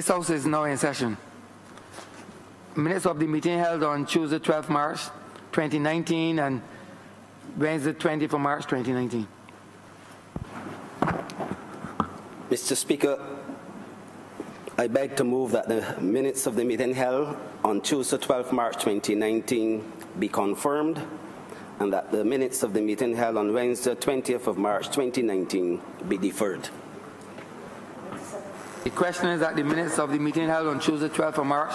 This House is now in session. Minutes of the meeting held on Tuesday, 12 March 2019 and Wednesday, 20th of March 2019. Mr. Speaker, I beg to move that the minutes of the meeting held on Tuesday, 12 March 2019 be confirmed, and that the minutes of the meeting held on Wednesday, 20th of March 2019 be deferred. The question is that the minutes of the meeting held on Tuesday, 12th of March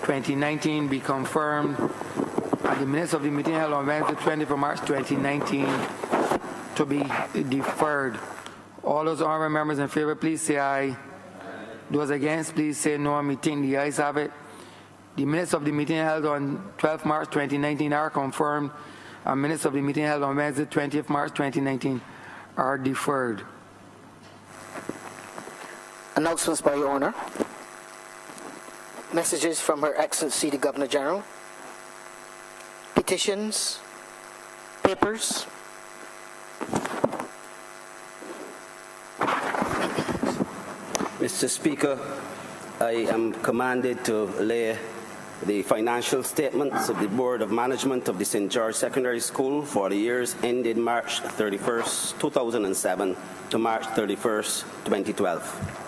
2019 be confirmed, and the minutes of the meeting held on Wednesday, 20th of March 2019 to be deferred. All those honorable members in favor, please say aye. Those against, please say no. Meeting, the ayes have it. The minutes of the meeting held on 12th March 2019 are confirmed, and minutes of the meeting held on Wednesday, 20th March 2019 are deferred. Announcements by Your Honour. Messages from Her Excellency the Governor General. Petitions. Papers. Mr. Speaker, I am commanded to lay the financial statements of the Board of Management of the St. George Secondary School for the years ended March 31st, 2007 to March 31st, 2012.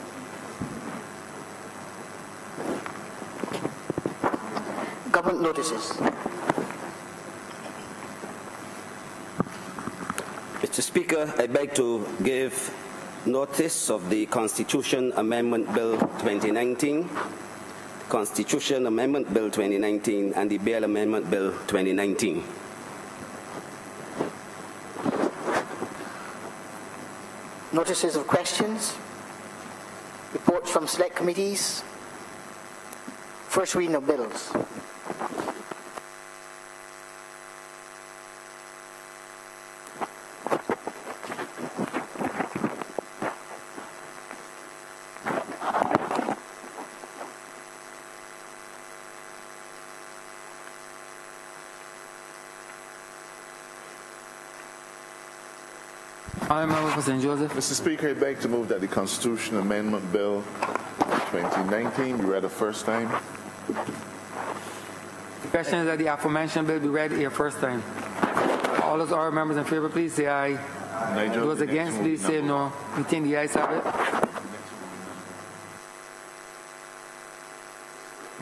Government notices. Mr. Speaker, I beg to give notice of the Constitution Amendment Bill 2019, Constitution Amendment Bill 2019, and the Bail Amendment Bill 2019. Notices of questions. Reports from select committees. First reading of bills. Mr. Speaker, I beg to move that the Constitution Amendment Bill 2019 be read a first time. The question is that the aforementioned bill be read a first time. All those honorable members in favor, please say aye. Nigel, those against, please say no. We think the ayes have it.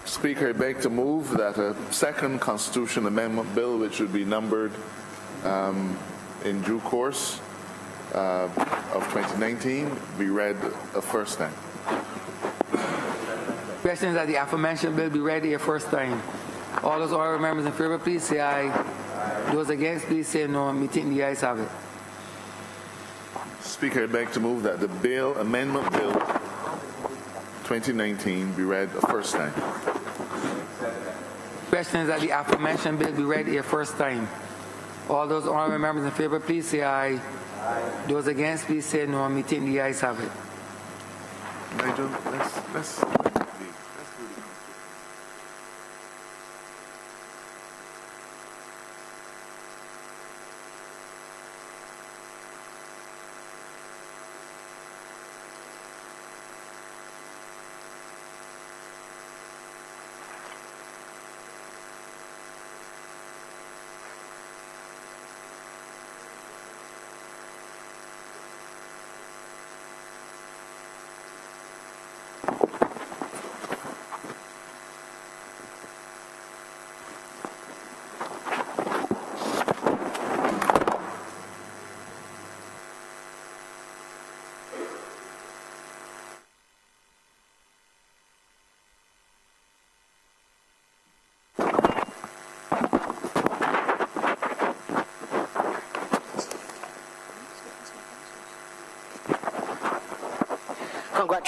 Speaker, I beg to move that a second Constitution Amendment Bill, which would be numbered in due course, of 2019 be read a first time. Question is that the aforementioned bill be read a first time. All those honorable members in favor, please say aye. Those against, please say no. We think the ayes have it. Speaker, I beg to move that the Bail Amendment Bill 2019 be read a first time. Question is that the aforementioned bill be read a first time. All those honorable members in favor, please say aye. Those against, please say no. Me think the ayes have it. Nigel, let's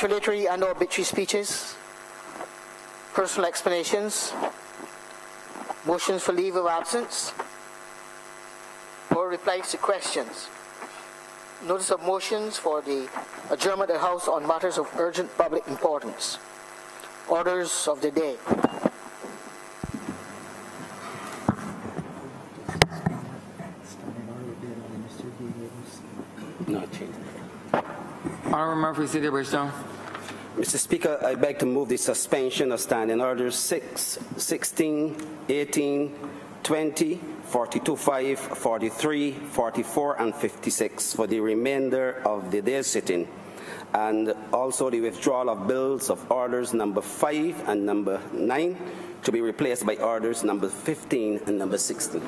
congratulatory and obituary speeches, personal explanations, motions for leave of absence, or replies to questions, notice of motions for the adjournment of the House on matters of urgent public importance, orders of the day. Not changed. Honorable Murphy, City of Bridgetown. Mr. Speaker, I beg to move the suspension of Standing Orders 6, 16, 18, 20, 42.5, 43, 44, and 56 for the remainder of the day's sitting, and also the withdrawal of bills of orders number 5 and number 9 to be replaced by orders number 15 and number 16.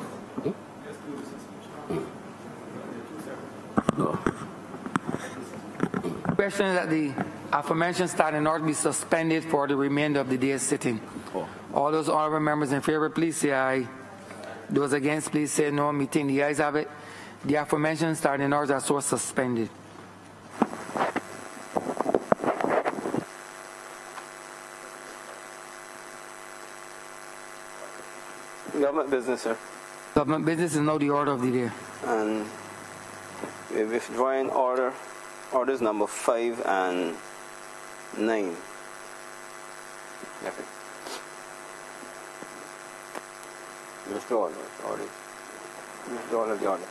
Question is that the aforementioned standing order be suspended for the remainder of the day's sitting. All those honorable members in favor, please say aye. Those against, please say no. Meeting the ayes have it. The aforementioned standing orders are so suspended. Government business, sir. Government business is now the order of the day. And we're withdrawing orders number 5 and 9. Okay. Withdrawal of the order. Withdrawal of the order.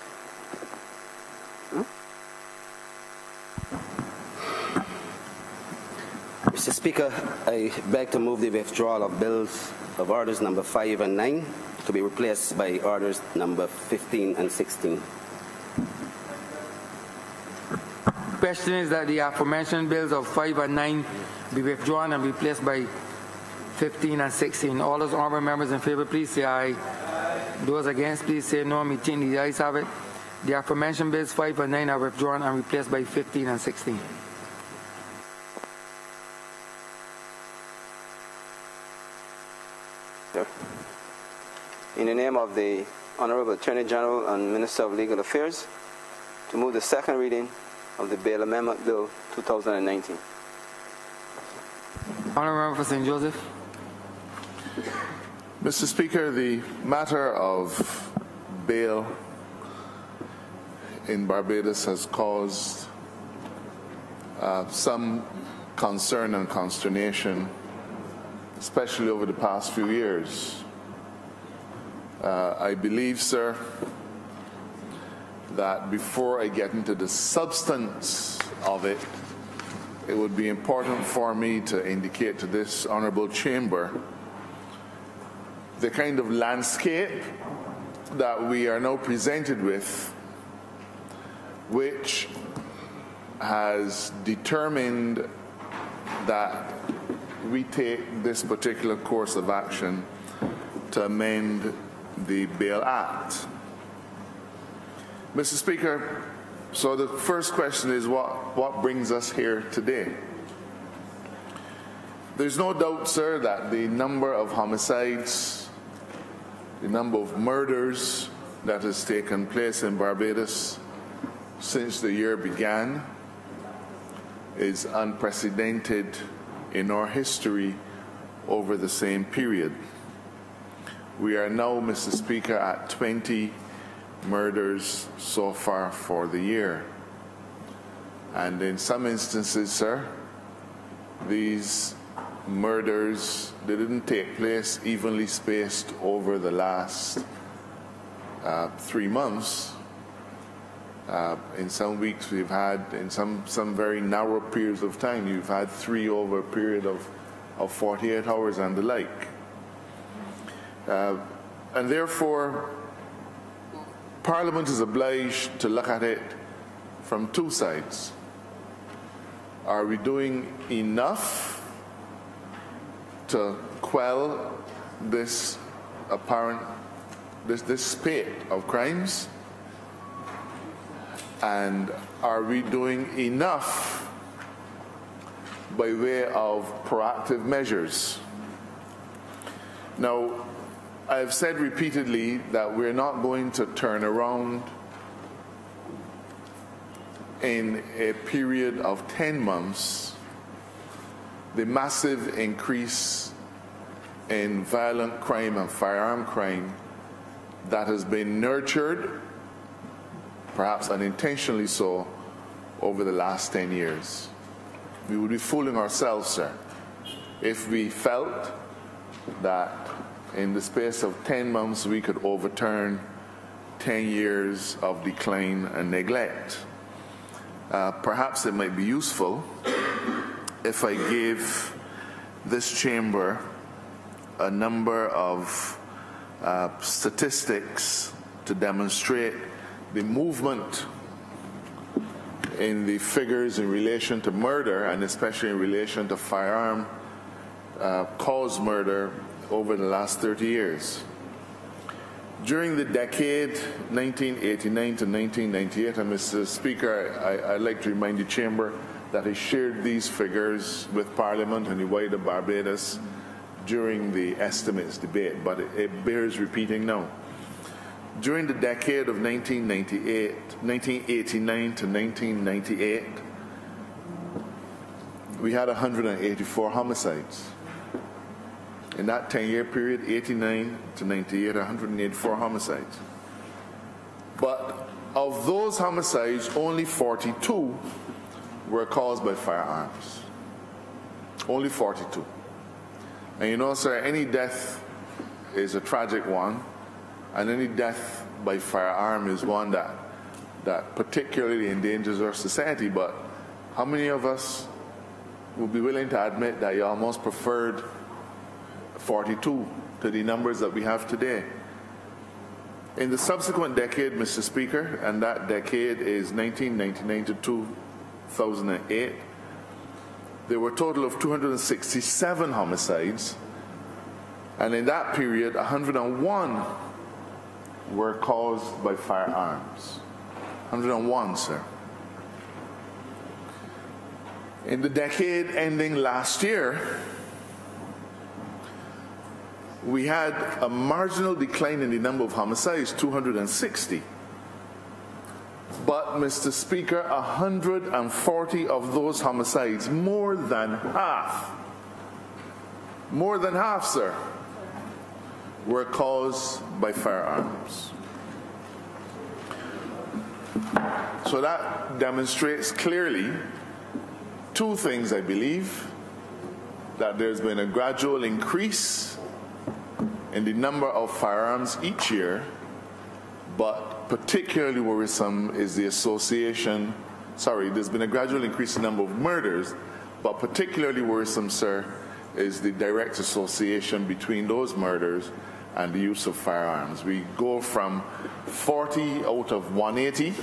Mr. Speaker, I beg to move the withdrawal of bills of orders number 5 and 9 to be replaced by orders number 15 and 16. Question is that the aforementioned bills of 5 and 9 be withdrawn and replaced by 15 and 16. All those honorable members in favor, please say aye. Those against, please say no. Meeting the ayes have it. The aforementioned bills 5 and 9 are withdrawn and replaced by 15 and 16. In the name of the Honorable Attorney General and Minister of Legal Affairs, to move the second reading of the Bail Amendment Bill 2019. Honorable Member for St. Joseph. Mr. Speaker, the matter of bail in Barbados has caused some concern and consternation, especially over the past few years. I believe, sir, that before I get into the substance of it, it would be important for me to indicate to this honorable chamber the kind of landscape that we are now presented with, which has determined that we take this particular course of action to amend the Bail Act. Mr. Speaker, so the first question is what brings us here today? There's no doubt, sir, that the number of homicides, the number of murders that has taken place in Barbados since the year began is unprecedented in our history over the same period. We are now, Mr. Speaker, at 20 murders so far for the year. And in some instances, sir, these murders, they didn't take place evenly spaced over the last 3 months. In some weeks we've had, in some very narrow periods of time, you've had 3 over a period of 48 hours and the like. And therefore, Parliament is obliged to look at it from 2 sides. Are we doing enough to quell this apparent, this spate of crimes? And are we doing enough by way of proactive measures? Now, I've said repeatedly that we're not going to turn around in a period of 10 months the massive increase in violent crime and firearm crime that has been nurtured, perhaps unintentionally so, over the last 10 years. We would be fooling ourselves, sir, if we felt that in the space of 10 months we could overturn 10 years of decline and neglect. Perhaps it might be useful if I gave this chamber a number of statistics to demonstrate the movement in the figures in relation to murder, and especially in relation to firearm caused murder over the last 30 years. During the decade 1989 to 1998, and Mr. Speaker, I'd like to remind the Chamber that I shared these figures with Parliament and the wider Barbados during the estimates debate, but it bears repeating now. During the decade of 1989 to 1998, we had 184 homicides. In that 10-year period, 89 to 98, 184 homicides. But of those homicides, only 42 were caused by firearms. Only 42. And you know, sir, any death is a tragic one, and any death by firearm is one that particularly endangers our society. But how many of us would be willing to admit that you almost preferred 42 to the numbers that we have today? In the subsequent decade, Mr. Speaker, and that decade is 1999 to 2008, there were a total of 267 homicides, and in that period, 101 were caused by firearms. 101, sir. In the decade ending last year, we had a marginal decline in the number of homicides, 260. But, Mr. Speaker, 140 of those homicides, more than half, sir, were caused by firearms. So that demonstrates clearly two things, I believe: that there's been a gradual increase in the number of firearms each year, but particularly worrisome is the association, there's been a gradual increase in the number of murders, but particularly worrisome, sir, is the direct association between those murders and the use of firearms. We go from 40 out of 180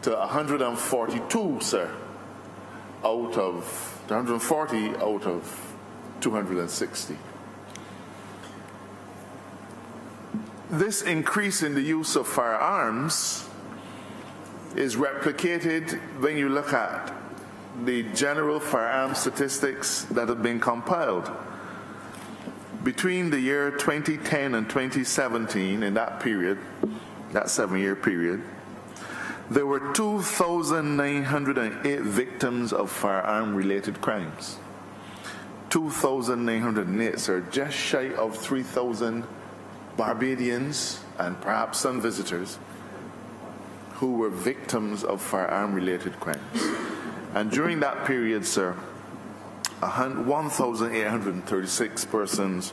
to 142, sir, out of 140 out of 260. This increase in the use of firearms is replicated when you look at the general firearm statistics that have been compiled. Between the year 2010 and 2017, in that period, that 7-year period, there were 2,908 victims of firearm-related crimes. 2,908, sir, just shy of 3,000 Barbadians and perhaps some visitors who were victims of firearm-related crimes. And during that period, sir, 1,836 persons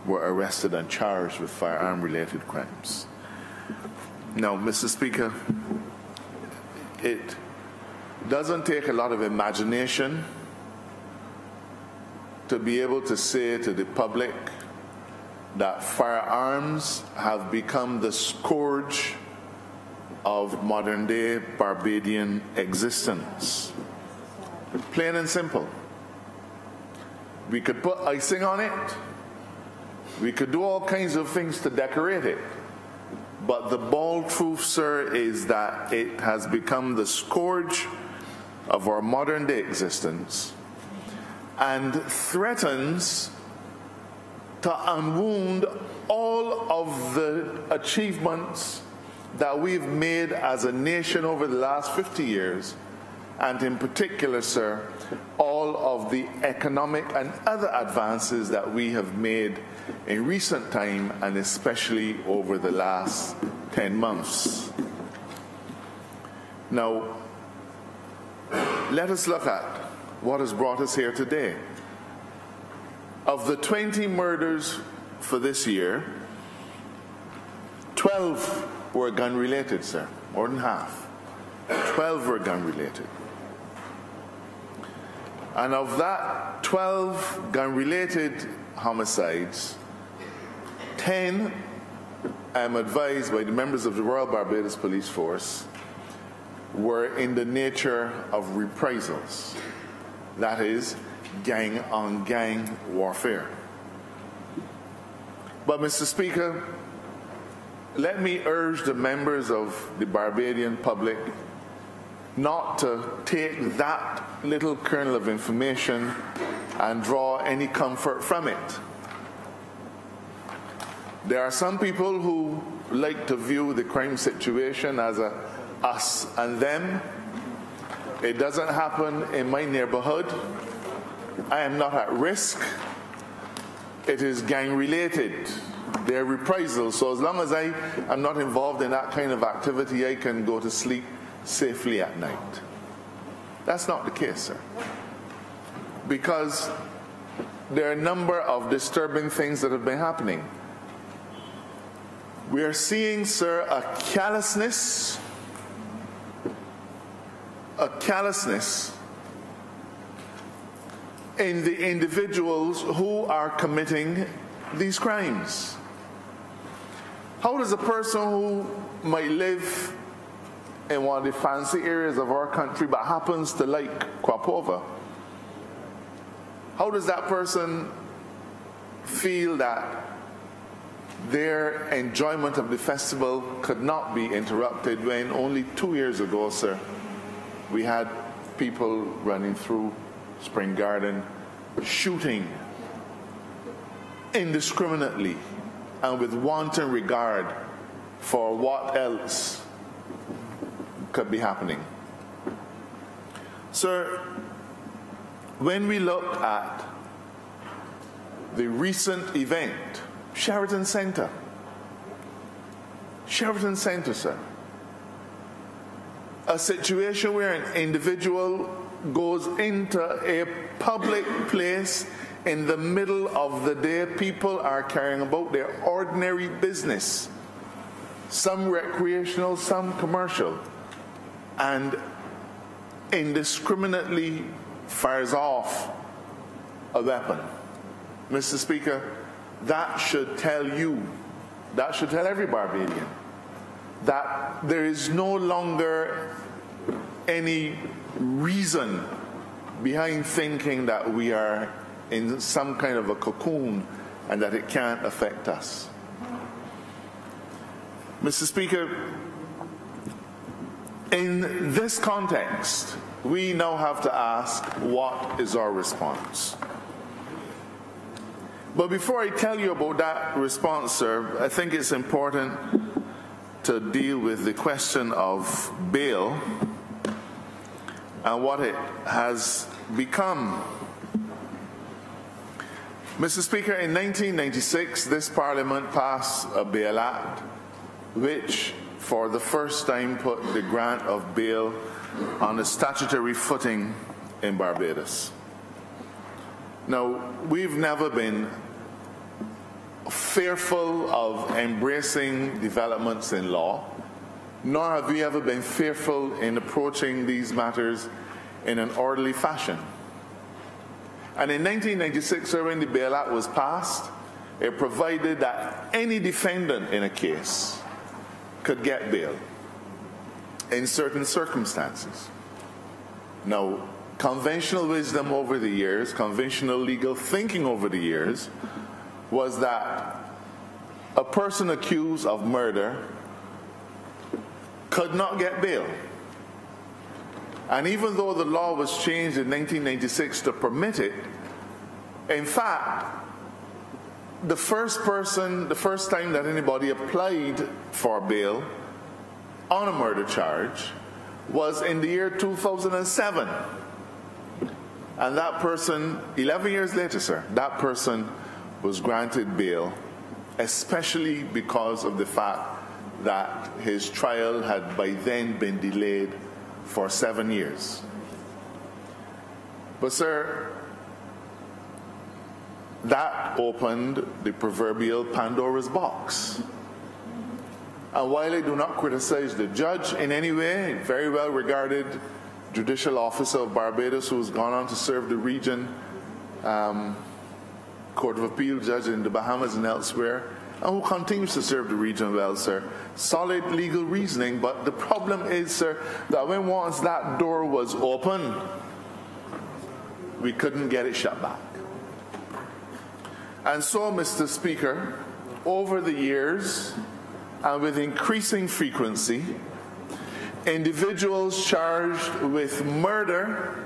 were arrested and charged with firearm-related crimes. Now, Mr. Speaker, it doesn't take a lot of imagination to be able to say to the public that firearms have become the scourge of modern-day Barbadian existence. Plain and simple. We could put icing on it. We could do all kinds of things to decorate it. But the bald truth, sir, is that it has become the scourge of our modern-day existence and threatens to unwound all of the achievements that we've made as a nation over the last 50 years, and in particular, sir, all of the economic and other advances that we have made in recent time, and especially over the last 10 months. Now, let us look at what has brought us here today. Of the 20 murders for this year, 12 were gun-related, sir, more than half. 12 were gun-related. And of that 12 gun-related homicides, 10, I am advised by the members of the Royal Barbados Police Force, were in the nature of reprisals. That is, gang-on-gang warfare. But, Mr. Speaker, let me urge the members of the Barbadian public not to take that little kernel of information and draw any comfort from it. There are some people who like to view the crime situation as a us and them. It doesn't happen in my neighborhood. I am not at risk. It is gang-related. They're reprisals. So as long as I am not involved in that kind of activity, I can go to sleep safely at night. That's not the case, sir. Because there are a number of disturbing things that have been happening. We are seeing, sir, a callousness in the individuals who are committing these crimes. How does a person who might live in one of the fancy areas of our country but happens to like Quapova, how does that person feel that their enjoyment of the festival could not be interrupted when only 2 years ago, sir, we had people running through Spring Garden shooting indiscriminately and with wanton regard for what else could be happening? Sir, when we look at the recent event, Sheraton Centre, sir, a situation where an individual goes into a public place in the middle of the day, people are carrying about their ordinary business, some recreational, some commercial, and indiscriminately fires off a weapon. Mr. Speaker, that should tell you, that should tell every Barbadian, that there is no longer any reason behind thinking that we are in some kind of a cocoon and that it can't affect us. Mr. Speaker, in this context, we now have to ask, what is our response? But before I tell you about that response, sir, I think it's important to deal with the question of bail and what it has become. Mr. Speaker, in 1996, this Parliament passed a Bail Act which, for the first time, put the grant of bail on a statutory footing in Barbados. Now, we've never been fearful of embracing developments in law, nor have we ever been fearful in approaching these matters in an orderly fashion. And in 1996, sir, when the Bail Act was passed, it provided that any defendant in a case could get bail in certain circumstances. Now, conventional wisdom over the years, conventional legal thinking over the years, was that a person accused of murder could not get bail. And even though the law was changed in 1996 to permit it, in fact, the first time that anybody applied for bail on a murder charge was in the year 2007. And that person, 11 years later, sir, that person was granted bail, especially because of the fact that his trial had by then been delayed for 7 years. But, sir, that opened the proverbial Pandora's box. And while I do not criticize the judge in any way, very well regarded judicial officer of Barbados, who's gone on to serve the region Court of Appeal judge in the Bahamas and elsewhere, and who continues to serve the region well, sir. Solid legal reasoning, but the problem is, sir, that when once that door was open, we couldn't get it shut back. And so, Mr. Speaker, over the years, and with increasing frequency, individuals charged with murder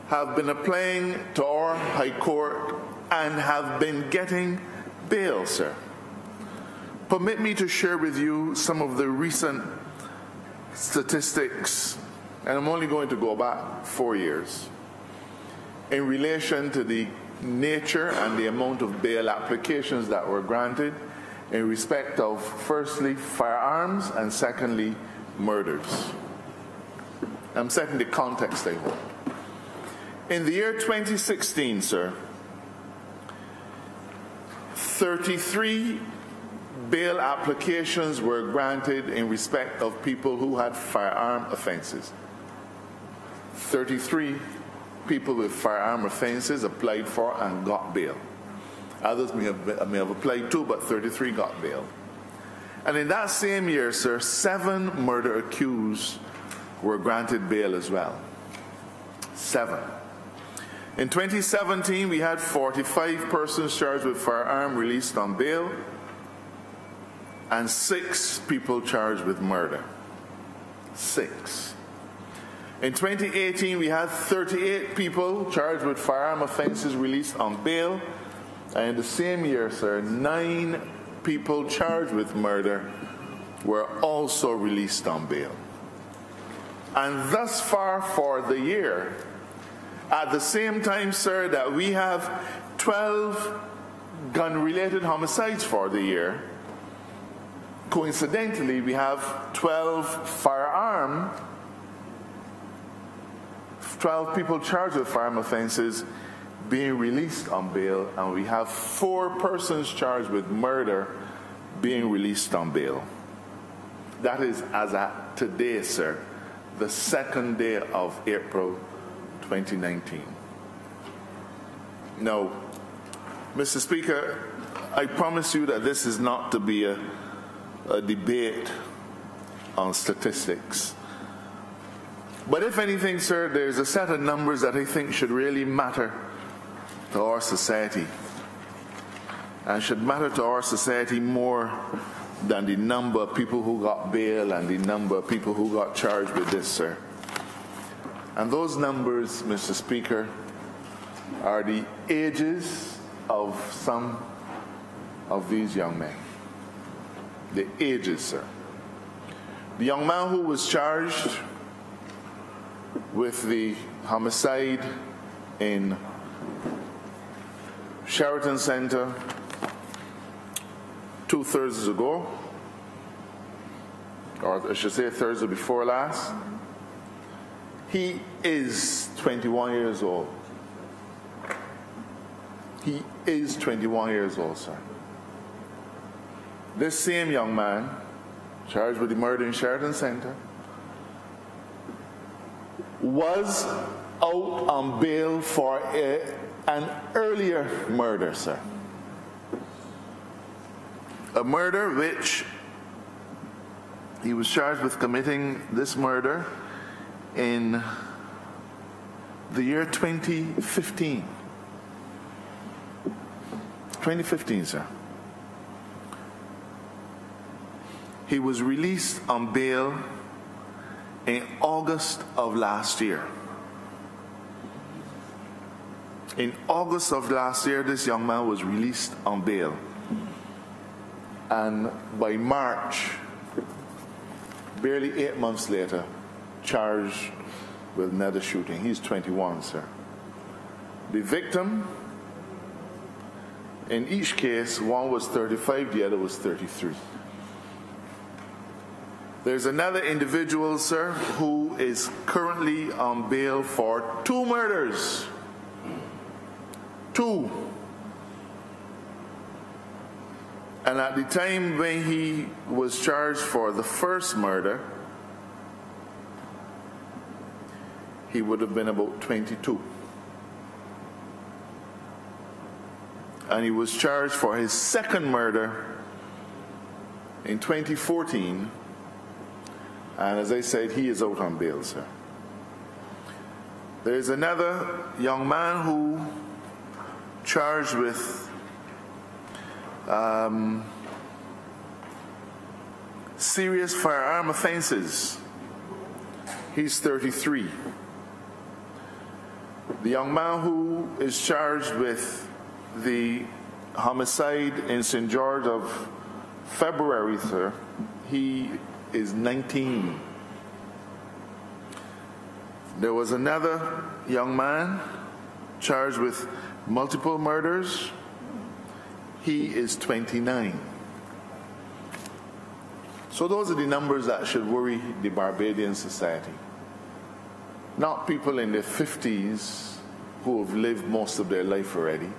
have been applying to our High Court and have been getting bail, sir. Permit me to share with you some of the recent statistics, and I'm only going to go back 4 years, in relation to the nature and the amount of bail applications that were granted in respect of, firstly, firearms, and secondly, murders. I'm setting the context, I hope. In the year 2016, sir, 33 bail applications were granted in respect of people who had firearm offenses. 33 people with firearm offenses applied for and got bail. Others may have applied too, but 33 got bail. And in that same year, sir, 7 murder accused were granted bail as well. 7. In 2017, we had 45 persons charged with firearm released on bail, and 6 people charged with murder. 6. In 2018, we had 38 people charged with firearm offenses released on bail, and in the same year, sir, 9 people charged with murder were also released on bail. And thus far for the year, at the same time, sir, that we have 12 gun-related homicides for the year, coincidentally, we have 12 people charged with firearm offenses being released on bail, and we have 4 persons charged with murder being released on bail. That is as at today, sir, the 2nd day of April 2019. Now, Mr. Speaker, I promise you that this is not to be a debate on statistics. But if anything, sir, there's a set of numbers that I think should really matter to our society, and should matter to our society more than the number of people who got bail and the number of people who got charged with this, sir. And those numbers, Mr. Speaker, are the ages of some of these young men. The ages, sir. The young man who was charged with the homicide in Sheraton Center 2 Thursdays ago, or I should say Thursday before last, he is 21 years old. He is 21 years old, sir. This same young man, charged with the murder in Sheraton Center, was out on bail for an earlier murder, sir. A murder which he was charged with committing this murder in the year 2015. 2015, sir. He was released on bail in August of last year. In August of last year, this young man was released on bail. And by March, barely 8 months later, charged with another shooting. He's 21, sir. The victim, in each case, one was 35, the other was 33. There's another individual, sir, who is currently on bail for 2 murders. 2. And at the time when he was charged for the first murder, he would have been about 22. And he was charged for his second murder in 2014. And as I said, he is out on bail, sir. There is another young man who charged with serious firearm offenses. He's 33. The young man who is charged with the homicide in St. George of February, sir, he is 19. There was another young man charged with multiple murders. He is 29. So those are the numbers that should worry the Barbadian society. Not people in their 50s who have lived most of their life already.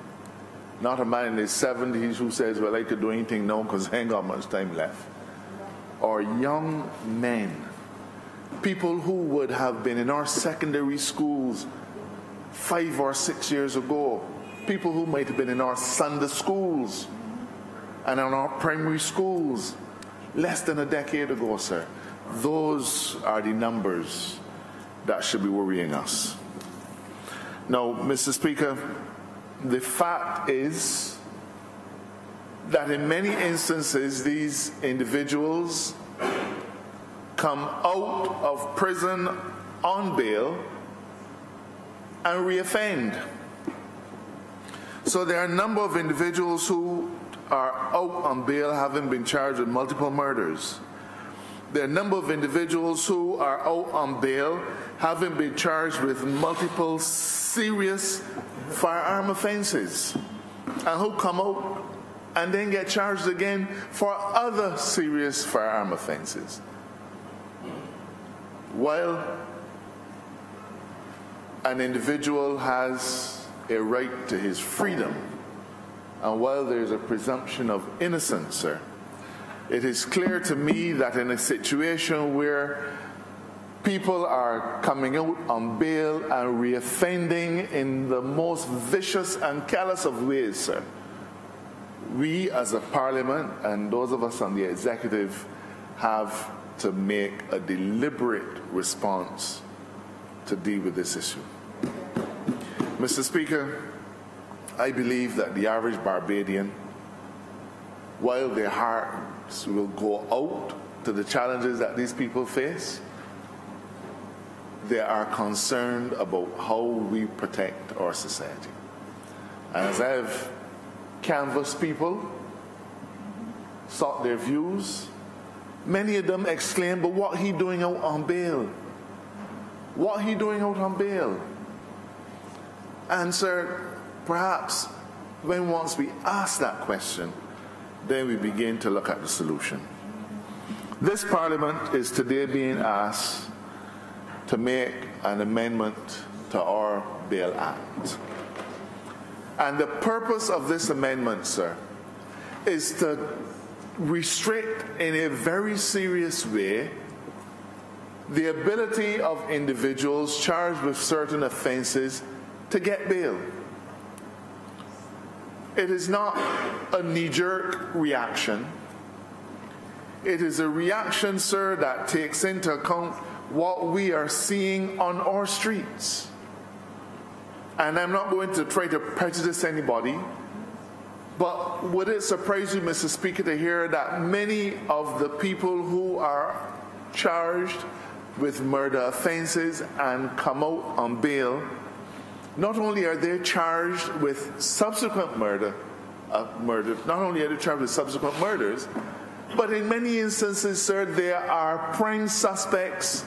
Not a man in his 70s who says, well, I could do anything now because I ain't got much time left. Or young men. People who would have been in our secondary schools 5 or 6 years ago. People who might have been in our Sunday schools and in our primary schools less than a decade ago, sir. Those are the numbers that should be worrying us. Now, Mr. Speaker, the fact is that in many instances these individuals come out of prison on bail and reoffend. So there are a number of individuals who are out on bail having been charged with multiple murders. There are a number of individuals who are out on bail having been charged with multiple serious firearm offenses and who come out and then get charged again for other serious firearm offenses. While an individual has a right to his freedom, and while there is a presumption of innocence, sir, it is clear to me that in a situation where people are coming out on bail and reoffending in the most vicious and callous of ways, sir, we as a parliament and those of us on the executive have to make a deliberate response to deal with this issue. Mr. Speaker, I believe that the average Barbadian, while their hearts will go out to the challenges that these people face, they are concerned about how we protect our society. And as I have canvassed people, sought their views, many of them exclaim, but what he doing out on bail? What he doing out on bail? And sir, perhaps when once we ask that question, then we begin to look at the solution. This Parliament is today being asked to make an amendment to our Bail Act. And the purpose of this amendment, sir, is to restrict in a very serious way the ability of individuals charged with certain offenses to get bail. It is not a knee-jerk reaction. It is a reaction, sir, that takes into account what we are seeing on our streets. And I'm not going to try to prejudice anybody, but would it surprise you, Mr. Speaker, to hear that many of the people who are charged with murder offenses and come out on bail, not only are they charged with subsequent not only are they charged with subsequent murders, but in many instances, sir, they are prime suspects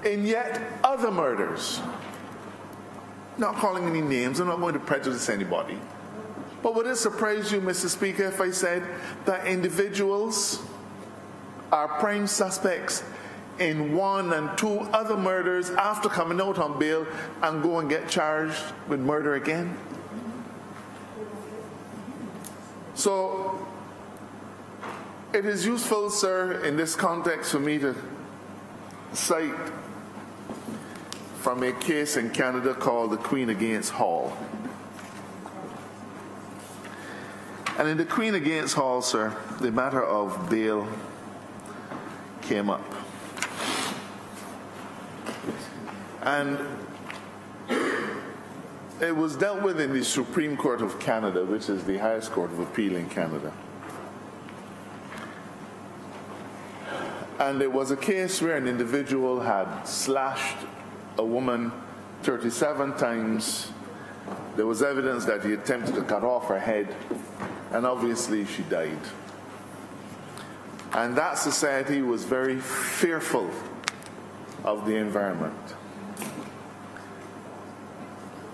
in yet other murders. Not calling any names, I'm not going to prejudice anybody. But would it surprise you, Mr. Speaker, if I said that individuals are prime suspects in 1 and 2 other murders after coming out on bail and go and get charged with murder again? So it is useful, sir, in this context for me to cite from a case in Canada called the Queen against Hall. And in the Queen against Hall, sir, the matter of bail came up. And it was dealt with in the Supreme Court of Canada, which is the highest court of appeal in Canada. And it was a case where an individual had slashed a woman 37 times. There was evidence that he attempted to cut off her head, and obviously she died. And that society was very fearful of the environment.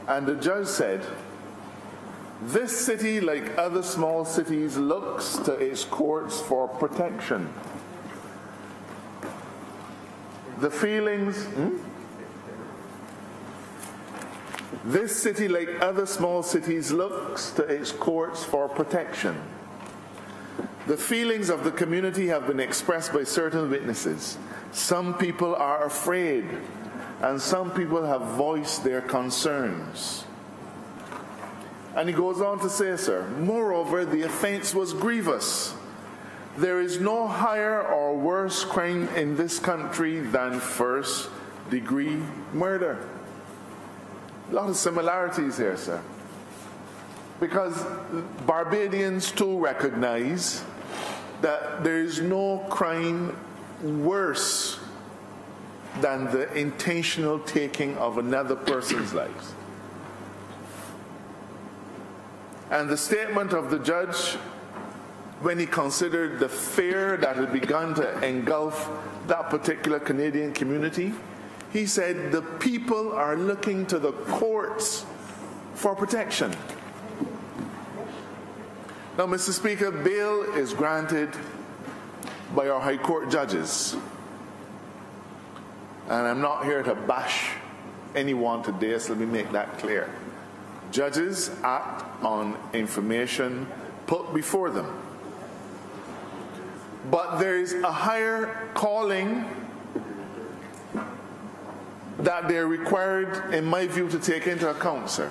And the judge said, this city, like other small cities, looks to its courts for protection. The feelings... This city, like other small cities, looks to its courts for protection. The feelings of the community have been expressed by certain witnesses. Some people are afraid, and some people have voiced their concerns. And he goes on to say, sir, moreover, the offense was grievous. There is no higher or worse crime in this country than first-degree murder. A lot of similarities here, sir. Because Barbadians too recognize that there is no crime worse than the intentional taking of another person's life. And the statement of the judge, when he considered the fear that had begun to engulf that particular Canadian community, he said the people are looking to the courts for protection. Now, Mr. Speaker, bail is granted by our High Court judges. And I'm not here to bash anyone today, so let me make that clear. Judges act on information put before them. But there is a higher calling that they're required, in my view, to take into account, sir.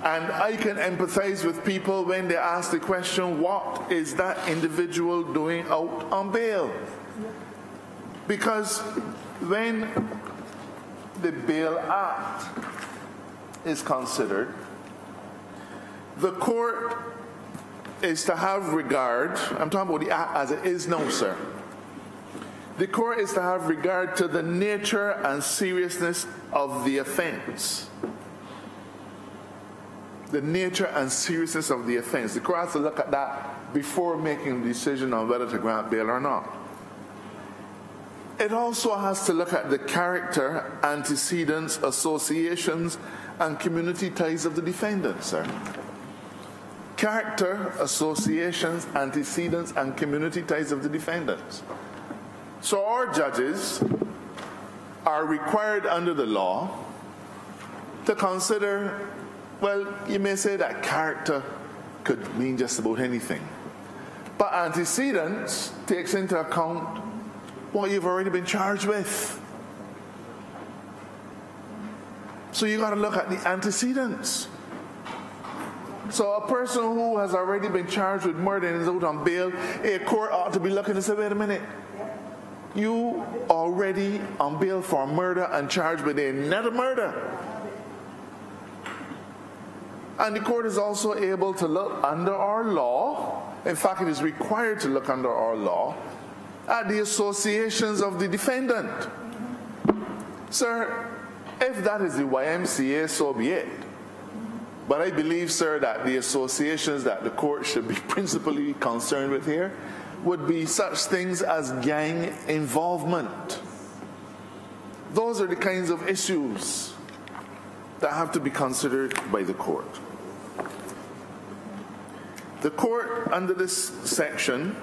And I can empathize with people when they ask the question, what is that individual doing out on bail? Because when the Bail Act is considered, the court is to have regard, I'm talking about the Act as it is now, sir. The court is to have regard to the nature and seriousness of the offense. The nature and seriousness of the offense. The court has to look at that before making a decision on whether to grant bail or not. It also has to look at the character, antecedents, associations, and community ties of the defendant, sir. Character, associations, antecedents, and community ties of the defendants. So our judges are required under the law to consider, well, you may say that character could mean just about anything. But antecedents takes into account what you've already been charged with. So you got to look at the antecedents. So a person who has already been charged with murder and is out on bail, a court ought to be looking and say, wait a minute. You already on bail for murder and charged with another murder. And the court is also able to look under our law. In fact, it is required to look under our law at the associations of the defendant. Sir, if that is the YMCA, so be it. But I believe, sir, that the associations that the court should be principally concerned with here would be such things as gang involvement. Those are the kinds of issues that have to be considered by the court. The court, under this section,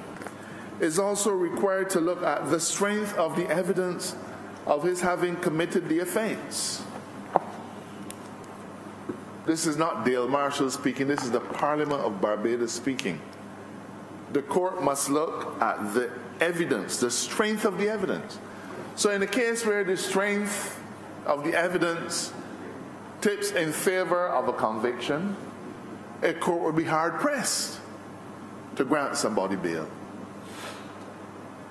is also required to look at the strength of the evidence of his having committed the offense. This is not Dale Marshall speaking, this is the Parliament of Barbados speaking. The court must look at the evidence, the strength of the evidence. So in a case where the strength of the evidence tips in favor of a conviction, a court would be hard-pressed to grant somebody bail.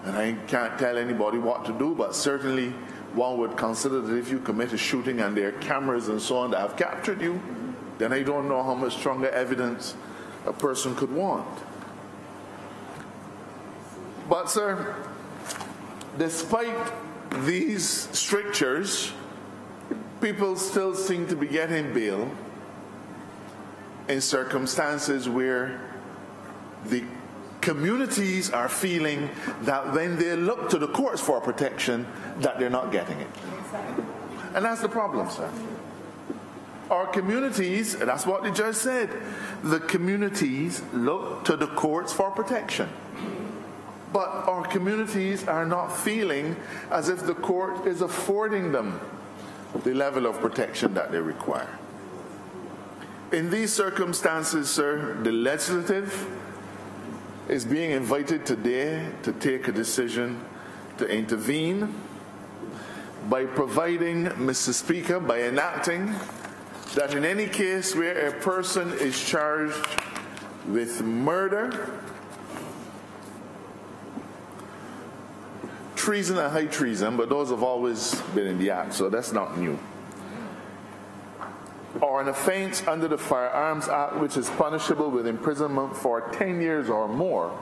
And I can't tell anybody what to do, but certainly one would consider that if you commit a shooting and there are cameras and so on that have captured you, then I don't know how much stronger evidence a person could want. But, sir, despite these strictures, people still seem to be getting bail in circumstances where the communities are feeling that when they look to the courts for protection, that they're not getting it. And that's the problem, sir. Our communities, and that's what the judge said, the communities look to the courts for protection. But our communities are not feeling as if the court is affording them the level of protection that they require. In these circumstances, sir, the legislative is being invited today to take a decision to intervene by providing, Mr. Speaker, by enacting that in any case where a person is charged with murder, treason and high treason, but those have always been in the Act, so that's not new, or an offense under the Firearms Act which is punishable with imprisonment for 10 years or more,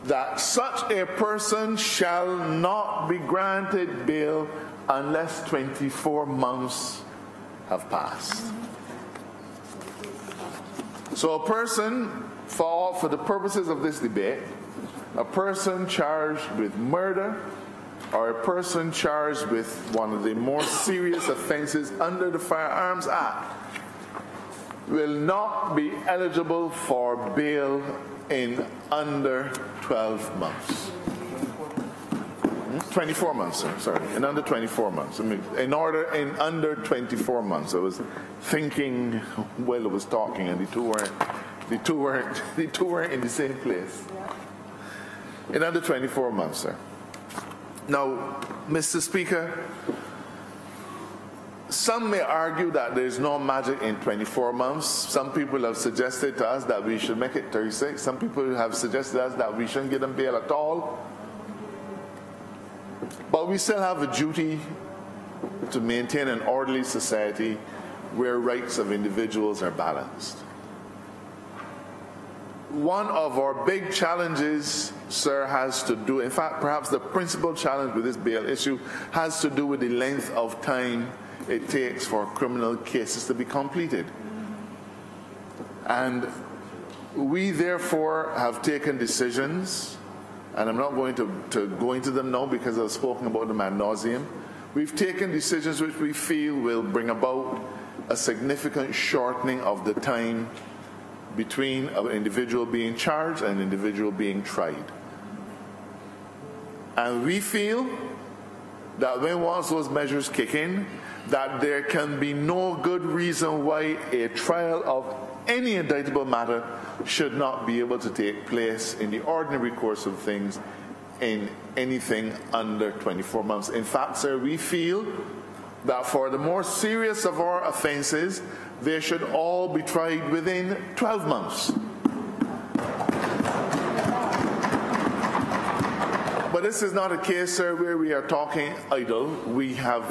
that such a person shall not be granted bail unless 24 months have passed. So a person, for the purposes of this debate, a person charged with murder or a person charged with one of the more serious offenses under the Firearms Act will not be eligible for bail in under 12 months. 24 months, sir, sorry, in under 24 months. I mean, in under 24 months. I was thinking while I was talking, and the two weren't in the same place. In under 24 months, sir. Now, Mr. Speaker, some may argue that there's no magic in 24 months. Some people have suggested to us that we should make it 36. Some people have suggested to us that we shouldn't give them bail at all. But we still have a duty to maintain an orderly society where rights of individuals are balanced. One of our big challenges, sir, has to do, in fact, perhaps the principal challenge with this bail issue has to do with the length of time it takes for criminal cases to be completed. And we therefore have taken decisions, and I'm not going to go into them now because I've spoken about them ad nauseum. We've taken decisions which we feel will bring about a significant shortening of the time between an individual being charged and an individual being tried. And we feel that when once those measures kick in, that there can be no good reason why a trial of any indictable matter should not be able to take place in the ordinary course of things in anything under 24 months. In fact, sir, we feel that for the more serious of our offenses, they should all be tried within 12 months. But this is not a case, sir, where we are talking idle. We have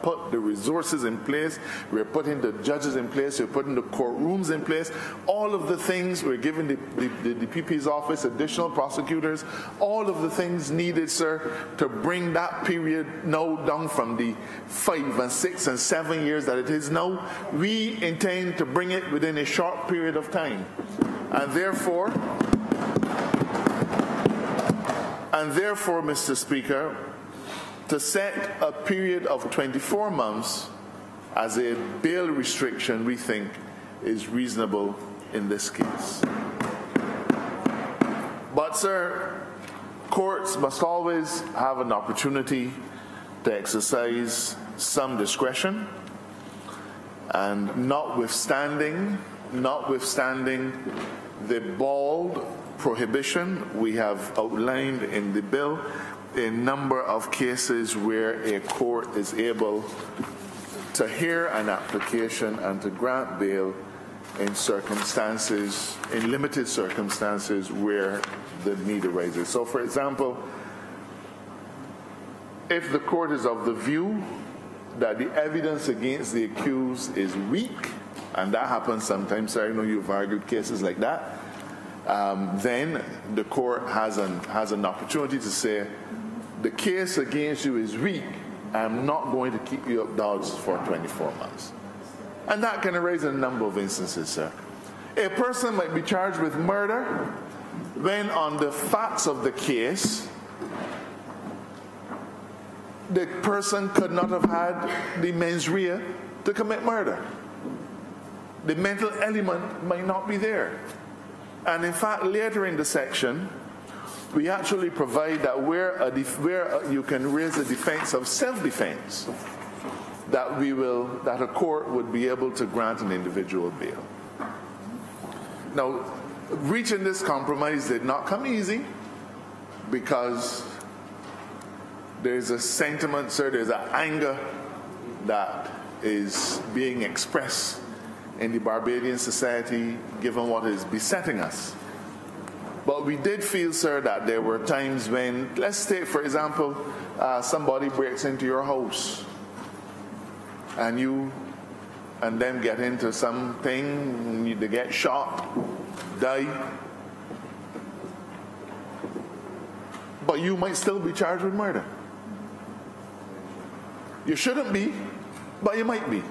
put the resources in place. We're putting the judges in place. We're putting the courtrooms in place. All of the things, we're giving the PP's office additional prosecutors. All of the things needed, sir, to bring that period now down from the 5 and 6 and 7 years that it is now. We intend to bring it within a short period of time. And therefore, Mr. Speaker, to set a period of 24 months as a bail restriction, we think, is reasonable in this case. But, sir, courts must always have an opportunity to exercise some discretion, and notwithstanding the bald prohibition we have outlined in the bill, a number of cases where a court is able to hear an application and to grant bail in circumstances, in limited circumstances where the need arises. So, for example, if the court is of the view that the evidence against the accused is weak, and that happens sometimes, I know you've argued cases like that, then the court has an opportunity to say, the case against you is weak, I'm not going to keep you up dogs for 24 months. And that can arise in a number of instances, sir. A person might be charged with murder when on the facts of the case, the person could not have had the mens rea to commit murder. The mental element might not be there. And in fact, later in the section, we actually provide that where you can raise a defense of self-defense, that a court would be able to grant an individual bail. Now, reaching this compromise did not come easy, because there's a sentiment, sir, there's an anger that is being expressed in the Barbadian society given what is besetting us. But we did feel, sir, that there were times when, let's take, for example, somebody breaks into your house and you and them get into something, they get shot, die. But you might still be charged with murder. You shouldn't be, but you might be.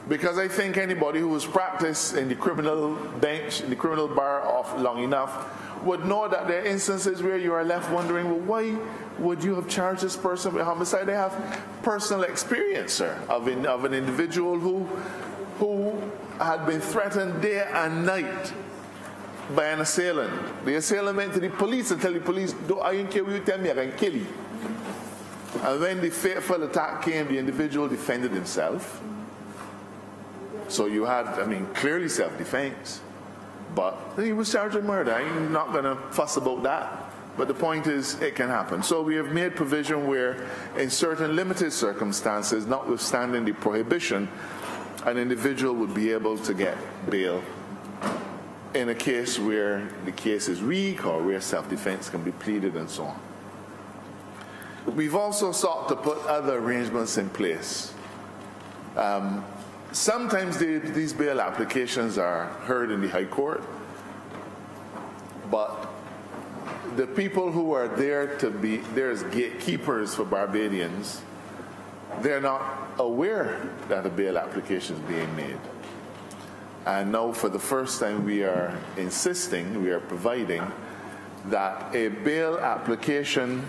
Because I think anybody who has practiced in the criminal bench, in the criminal bar long enough, would know that there are instances where you are left wondering, well, why would you have charged this person with homicide? They have personal experience, sir, of an individual who had been threatened day and night by an assailant. The assailant went to the police and tell the police, I don't care what you tell me, I can kill you. And when the fateful attack came, the individual defended himself. So you had, clearly self-defense. But he was charged with murder. I'm not going to fuss about that. But the point is, it can happen. So we have made provision where, in certain limited circumstances, notwithstanding the prohibition, an individual would be able to get bail in a case where the case is weak or where self-defense can be pleaded and so on. We've also sought to put other arrangements in place. Sometimes these bail applications are heard in the High Court, but the people who are there as gatekeepers for Barbadians, they're not aware that a bail application is being made. And now for the first time we are providing that a bail application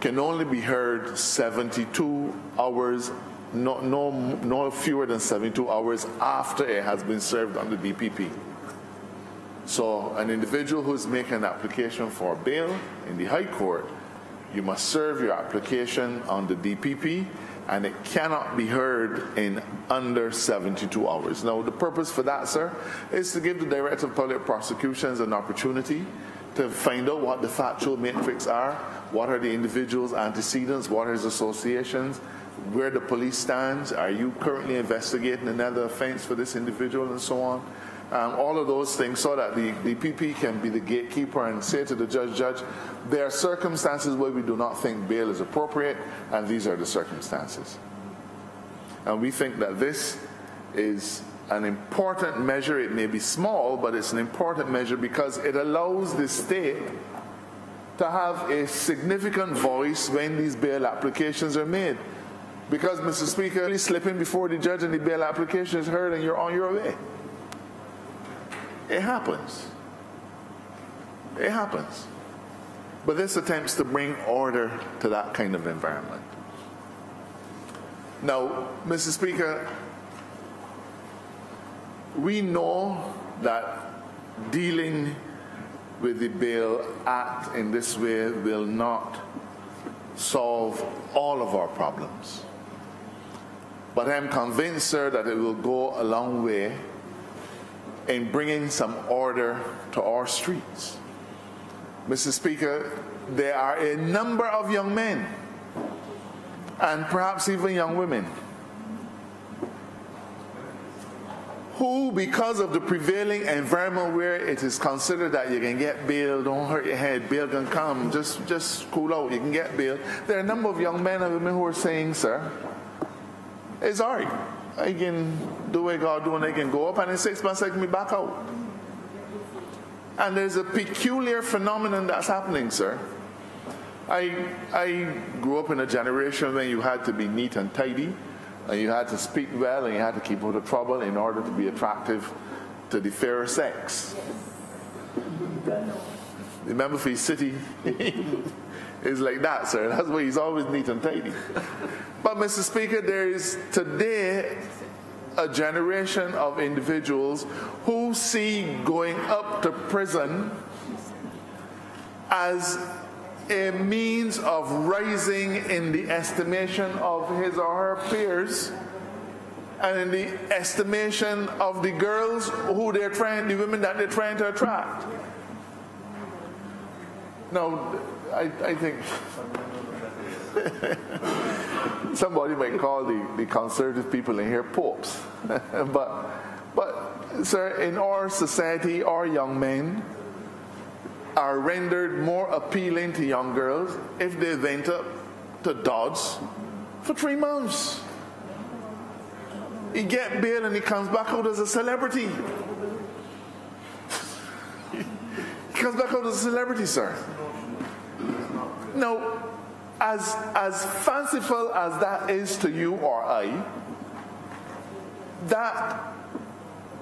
can only be heard 72 hours, no fewer than 72 hours after it has been served on the DPP. So an individual who is making an application for bail in the High Court, you must serve your application on the DPP, and it cannot be heard in under 72 hours. Now, the purpose for that, sir, is to give the Director of Public Prosecutions an opportunity to find out what the factual matrix are, what are the individual's antecedents, what are his associations, where the police stands, are you currently investigating another offense for this individual, and so on. All of those things, so that the DPP can be the gatekeeper and say to the judge, there are circumstances where we do not think bail is appropriate, and these are the circumstances. And we think that this is an important measure. It may be small, but it's an important measure because it allows the state to have a significant voice when these bail applications are made. Because, Mr. Speaker, you're slipping before the judge and the bail application is heard and you're on your way. It happens. It happens. But this attempts to bring order to that kind of environment. Now, Mr. Speaker, we know that dealing with the Bail Act in this way will not solve all of our problems. But I'm convinced, sir, that it will go a long way in bringing some order to our streets. Mr. Speaker, there are a number of young men, and perhaps even young women, who, because of the prevailing environment where it is considered that you can get bail, don't hurt your head, bail can come, just cool out, you can get bail. There are a number of young men and women who are saying, sir, it's all right. I can do what God do and I can go up, and in 6 months I can be back out. And there's a peculiar phenomenon that's happening, sir. I grew up in a generation when you had to be neat and tidy, and you had to speak well, and you had to keep out of trouble in order to be attractive to the fairer sex. Remember, for his city, it's like that, sir. That's why he's always neat and tidy. But, Mr. Speaker, there is today a generation of individuals who see going up to prison as a means of rising in the estimation of his or her peers, and in the estimation of the girls who they're trying, the women that they're trying to attract. Now, I think somebody might call the conservative people in here popes, but sir, in our society, our young men are rendered more appealing to young girls if they went up to Dodge for 3 months. He get bail and he comes back out as a celebrity. He comes back out as a celebrity, sir. Now, as fanciful as that is to you or I, that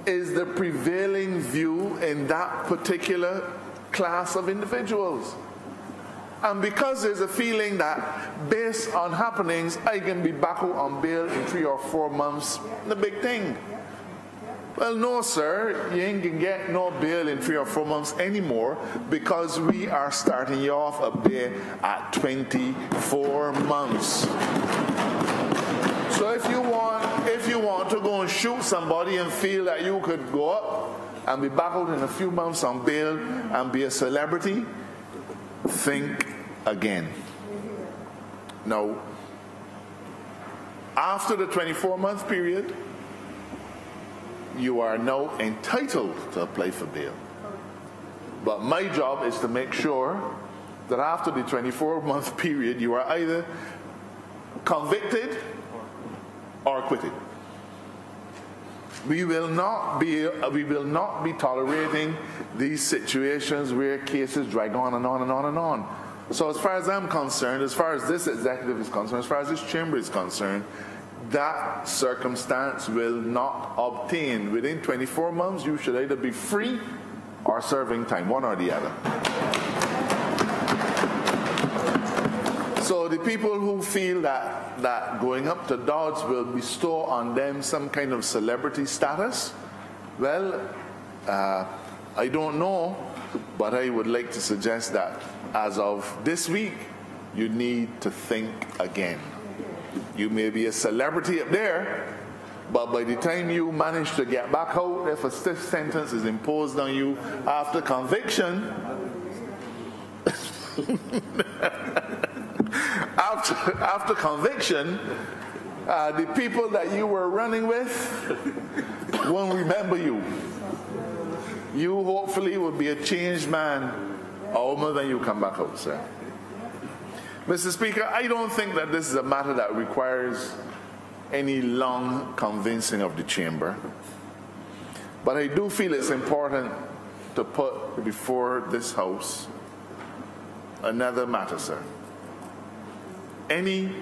is the prevailing view in that particular class of individuals. And because there's a feeling that based on happenings, I can be back out on bail in 3 or 4 months, the big thing. Well, no, sir, you ain't gonna get no bail in 3 or 4 months anymore, because we are starting you off up there at 24 months. So if you want to go and shoot somebody and feel that you could go up and be back out in a few months on bail and be a celebrity, think again. Now, after the 24-month period, you are now entitled to apply for bail. But my job is to make sure that after the 24-month period, you are either convicted or acquitted. We will not be tolerating these situations where cases drag on and on and on and on. So as far as I'm concerned, as far as this executive is concerned, as far as this chamber is concerned, that circumstance will not obtain. Within 24 months, you should either be free or serving time, one or the other. So the people who feel that going up to Dodge will bestow on them some kind of celebrity status, well, I don't know, but I would like to suggest that as of this week, you need to think again. You may be a celebrity up there, but by the time you manage to get back out, if a stiff sentence is imposed on you after conviction, after conviction, the people that you were running with won't remember you. You hopefully will be a changed man or woman when you come back out, sir. Mr. Speaker, I don't think that this is a matter that requires any long convincing of the chamber. But I do feel it's important to put before this House another matter, sir. Any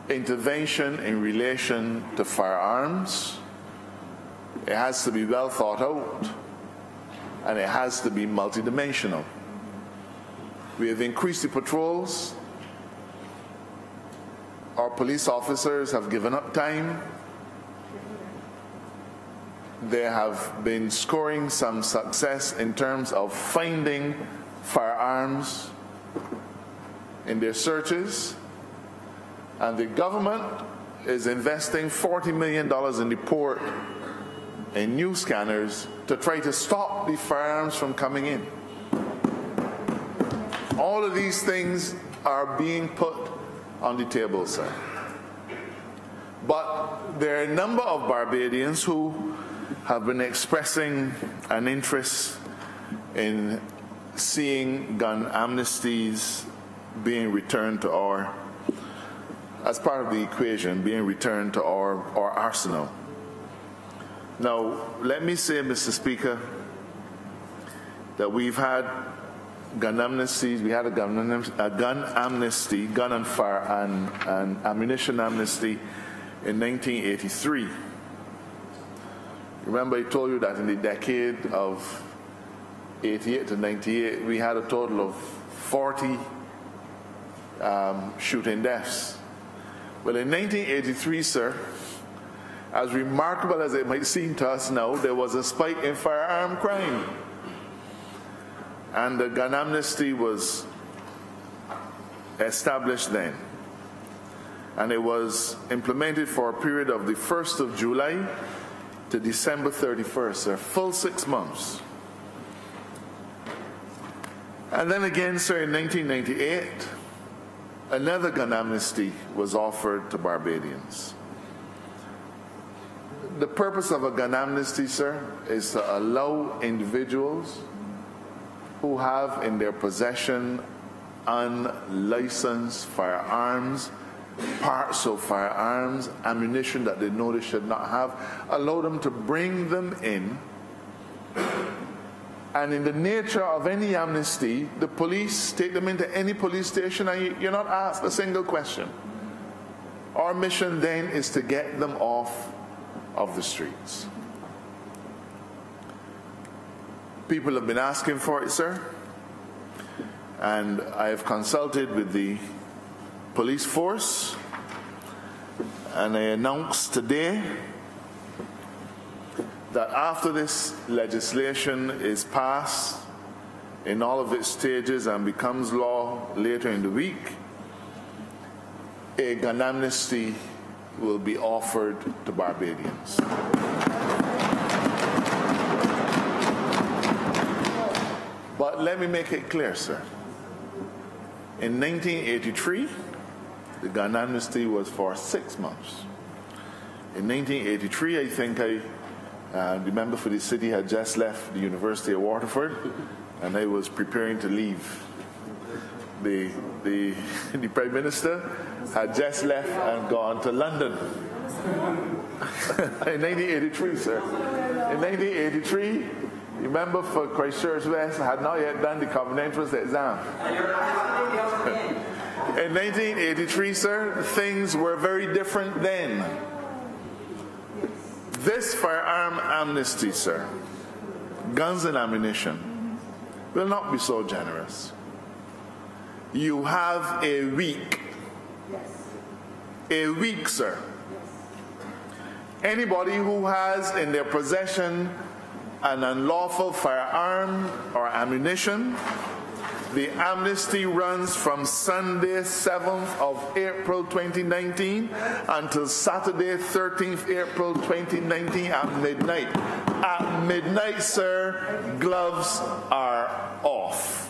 intervention in relation to firearms, it has to be well thought out, and it has to be multidimensional. We have increased the patrols. Our police officers have given up time. They have been scoring some success in terms of finding firearms in their searches. And the government is investing $40 million in the port in new scanners to try to stop the firearms from coming in. All of these things are being put on the table, sir. But there are a number of Barbadians who have been expressing an interest in seeing gun amnesties being returned to our, as part of the equation, being returned to our arsenal. Now, let me say, Mr. Speaker, that we've had gun amnesties. We had a gun amnesty, gun and fire and ammunition amnesty in 1983. Remember, I told you that in the decade of 88 to 98, we had a total of 40 shooting deaths. Well, in 1983, sir, as remarkable as it might seem to us now, there was a spike in firearm crime. And the gun amnesty was established then. And it was implemented for a period of the 1st of July to December 31st, a full 6 months. And then again, sir, in 1998, another gun amnesty was offered to Barbadians. The purpose of a gun amnesty, sir, is to allow individuals who have in their possession unlicensed firearms, parts of firearms, ammunition that they know they should not have, allow them to bring them in. And in the nature of any amnesty, the police take them into any police station and you're not asked a single question. Our mission then is to get them off of the streets. People have been asking for it, sir, and I have consulted with the police force, and I announced today that after this legislation is passed in all of its stages and becomes law later in the week, a gun amnesty will be offered to Barbadians. But let me make it clear, sir. In 1983, the gun amnesty was for 6 months. In 1983, I think the member for the city had just left the University of Waterford, and I was preparing to leave. The Prime Minister had just left and gone to London. In 1983, sir. In 1983, the member for Christchurch West had not yet done the common entrance exam. In 1983, sir, things were very different then. This firearm amnesty, sir, guns and ammunition, will not be so generous. You have a week. A week, sir. Anybody who has in their possession an unlawful firearm or ammunition, the amnesty runs from Sunday 7th of April 2019 until Saturday 13th April 2019 at midnight. At midnight, sir, gloves are off.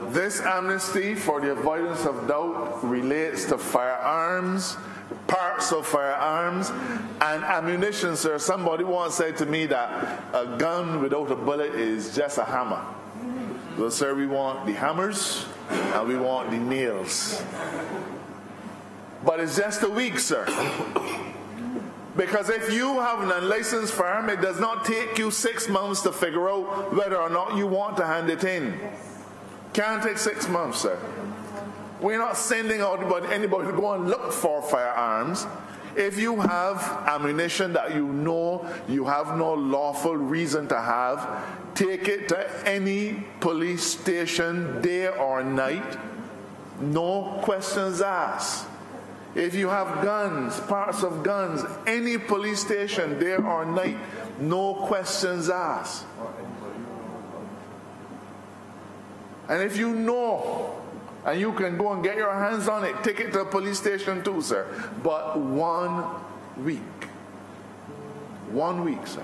This amnesty, for the avoidance of doubt, relates to firearms, parts of firearms, and ammunition, sir. Somebody once said to me that a gun without a bullet is just a hammer. Well, sir, we want the hammers and we want the nails. But it's just a week, sir. Because if you have an unlicensed firearm, it does not take you 6 months to figure out whether or not you want to hand it in. Can't take 6 months, sir. We're not sending out anybody to go and look for firearms. If you have ammunition that you know you have no lawful reason to have, take it to any police station, day or night. No questions asked. If you have guns, parts of guns, any police station, day or night, no questions asked. And if you know, and you can go and get your hands on it, take it to a police station too, sir. But 1 week. 1 week, sir.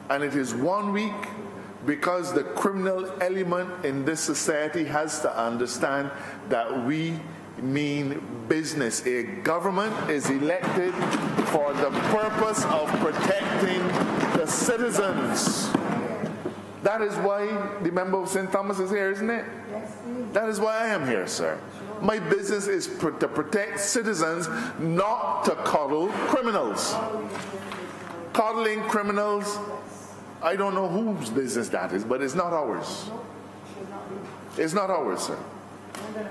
And it is 1 week because the criminal element in this society has to understand that we mean business. A government is elected for the purpose of protecting the citizens. That is why the member of St. Thomas is here, isn't it? That is why I am here, sir. My business is to protect citizens, not to coddle criminals. Coddling criminals, I don't know whose business that is, but it's not ours. It's not ours, sir.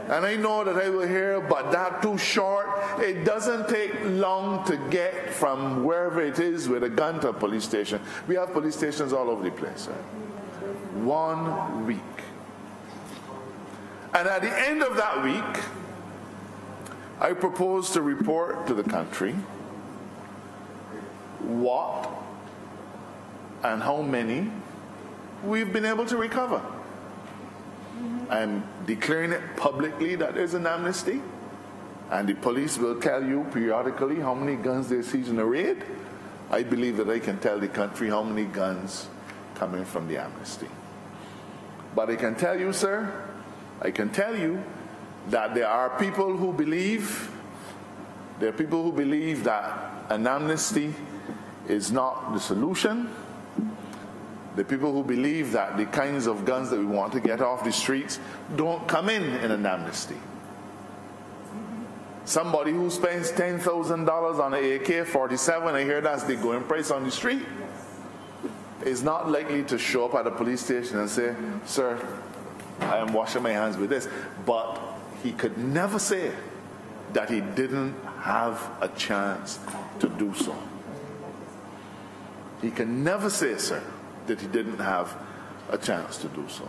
And I know that I will hear, but that too short. It doesn't take long to get from wherever it is with a gun to a police station. We have police stations all over the place, sir. 1 week. And at the end of that week, I propose to report to the country what and how many we've been able to recover. I'm declaring it publicly that there's an amnesty, and the police will tell you periodically how many guns they seize in a raid. I believe that I can tell the country how many guns coming from the amnesty. But I can tell you, sir, I can tell you that there are people who believe that an amnesty is not the solution. The people who believe that the kinds of guns that we want to get off the streets don't come in an amnesty. Somebody who spends $10,000 on an AK-47, I hear that's the going price on the street, is not likely to show up at a police station and say, "Sir, I am washing my hands with this." But he could never say that he didn't have a chance to do so. He can never say, sir, that he didn't have a chance to do so.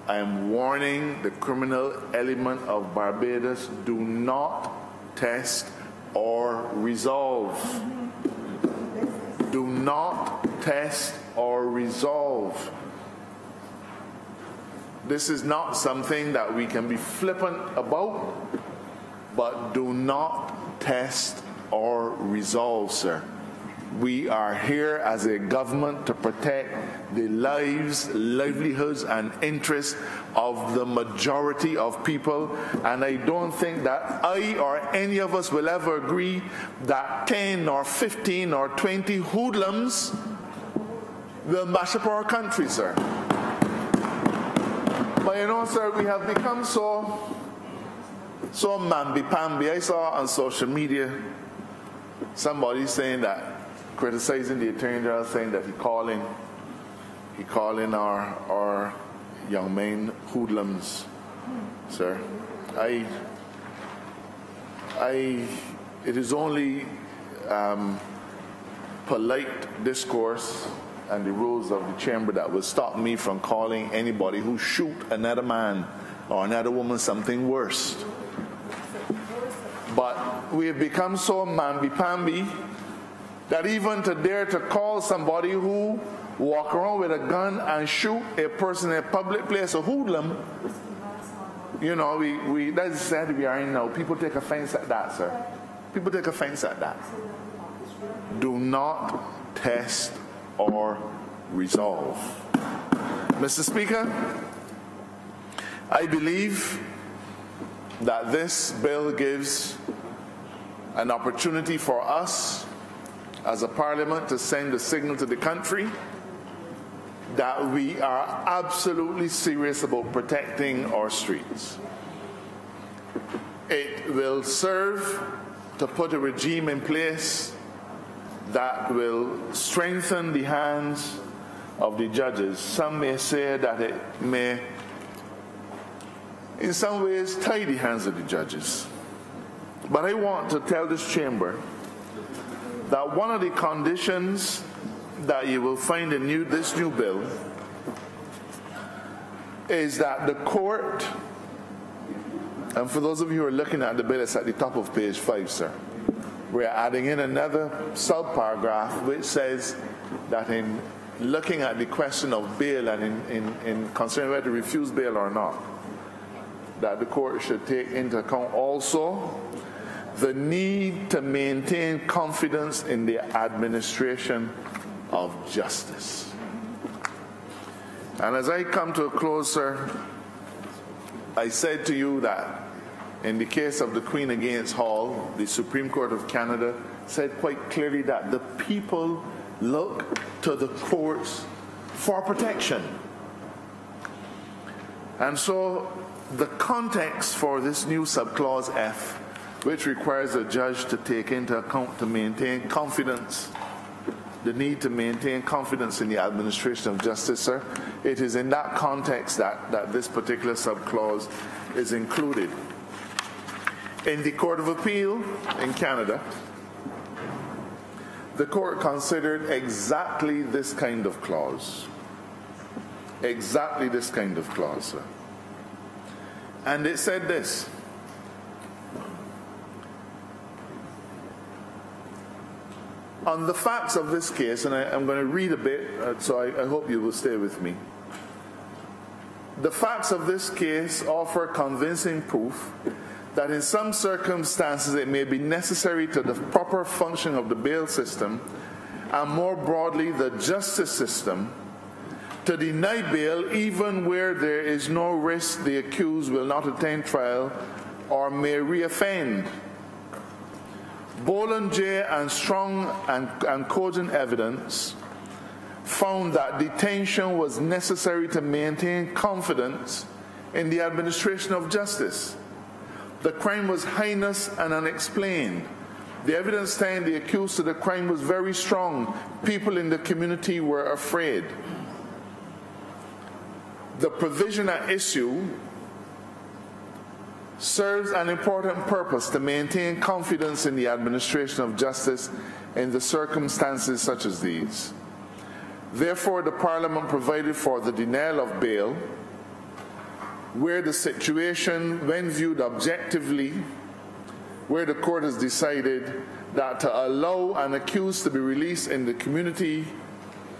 I am warning the criminal element of Barbados: do not test or resolve. Do not test or resolve. This is not something that we can be flippant about, but do not test or resolve, sir. We are here as a government to protect the lives, livelihoods, and interests of the majority of people. And I don't think that I or any of us will ever agree that 10 or 15 or 20 hoodlums will mash up our country, sir. But you know, sir, we have become so mamby-pamby. I saw on social media somebody saying that, criticizing the Attorney General, saying that he calling our young men hoodlums, sir. It is only polite discourse and the rules of the chamber that will stop me from calling anybody who shoot another man or another woman something worse. But we have become so mamby-pamby that even to dare to call somebody who walk around with a gun and shoot a person in a public place a hoodlum, you know, that's the society we are in now. People take offense at that, sir. People take offense at that. Do not test or resolve. Mr. Speaker, I believe that this bill gives an opportunity for us as a parliament to send a signal to the country that we are absolutely serious about protecting our streets. It will serve to put a regime in place that will strengthen the hands of the judges. Some may say that it may, in some ways, tie the hands of the judges. But I want to tell this chamber that one of the conditions that you will find in this new bill is that the court, and for those of you who are looking at the bill, it's at the top of page 5, sir. We're adding in another sub-paragraph which says that in looking at the question of bail and in considering whether to refuse bail or not, that the court should take into account also the need to maintain confidence in the administration of justice. And as I come to a close, sir, I said to you that in the case of the Queen against Hall, the Supreme Court of Canada said quite clearly that the people look to the courts for protection. And so the context for this new subclause F, which requires a judge to take into account to maintain confidence, the need to maintain confidence in the administration of justice, sir, it is in that context that this particular subclause is included. In the Court of Appeal in Canada, the court considered exactly this kind of clause. Exactly this kind of clause, sir. And it said this: on the facts of this case, and I'm going to read a bit, so I hope you will stay with me. The facts of this case offer convincing proof that in some circumstances it may be necessary to the proper functioning of the bail system, and more broadly the justice system, to deny bail even where there is no risk the accused will not attend trial or may reoffend. Boland J. and strong and cogent evidence found that detention was necessary to maintain confidence in the administration of justice. The crime was heinous and unexplained. The evidence tying the accused to the crime was very strong. People in the community were afraid. The provision at issue serves an important purpose to maintain confidence in the administration of justice in the circumstances such as these. Therefore, the Parliament provided for the denial of bail where the situation, when viewed objectively, where the court has decided that to allow an accused to be released in the community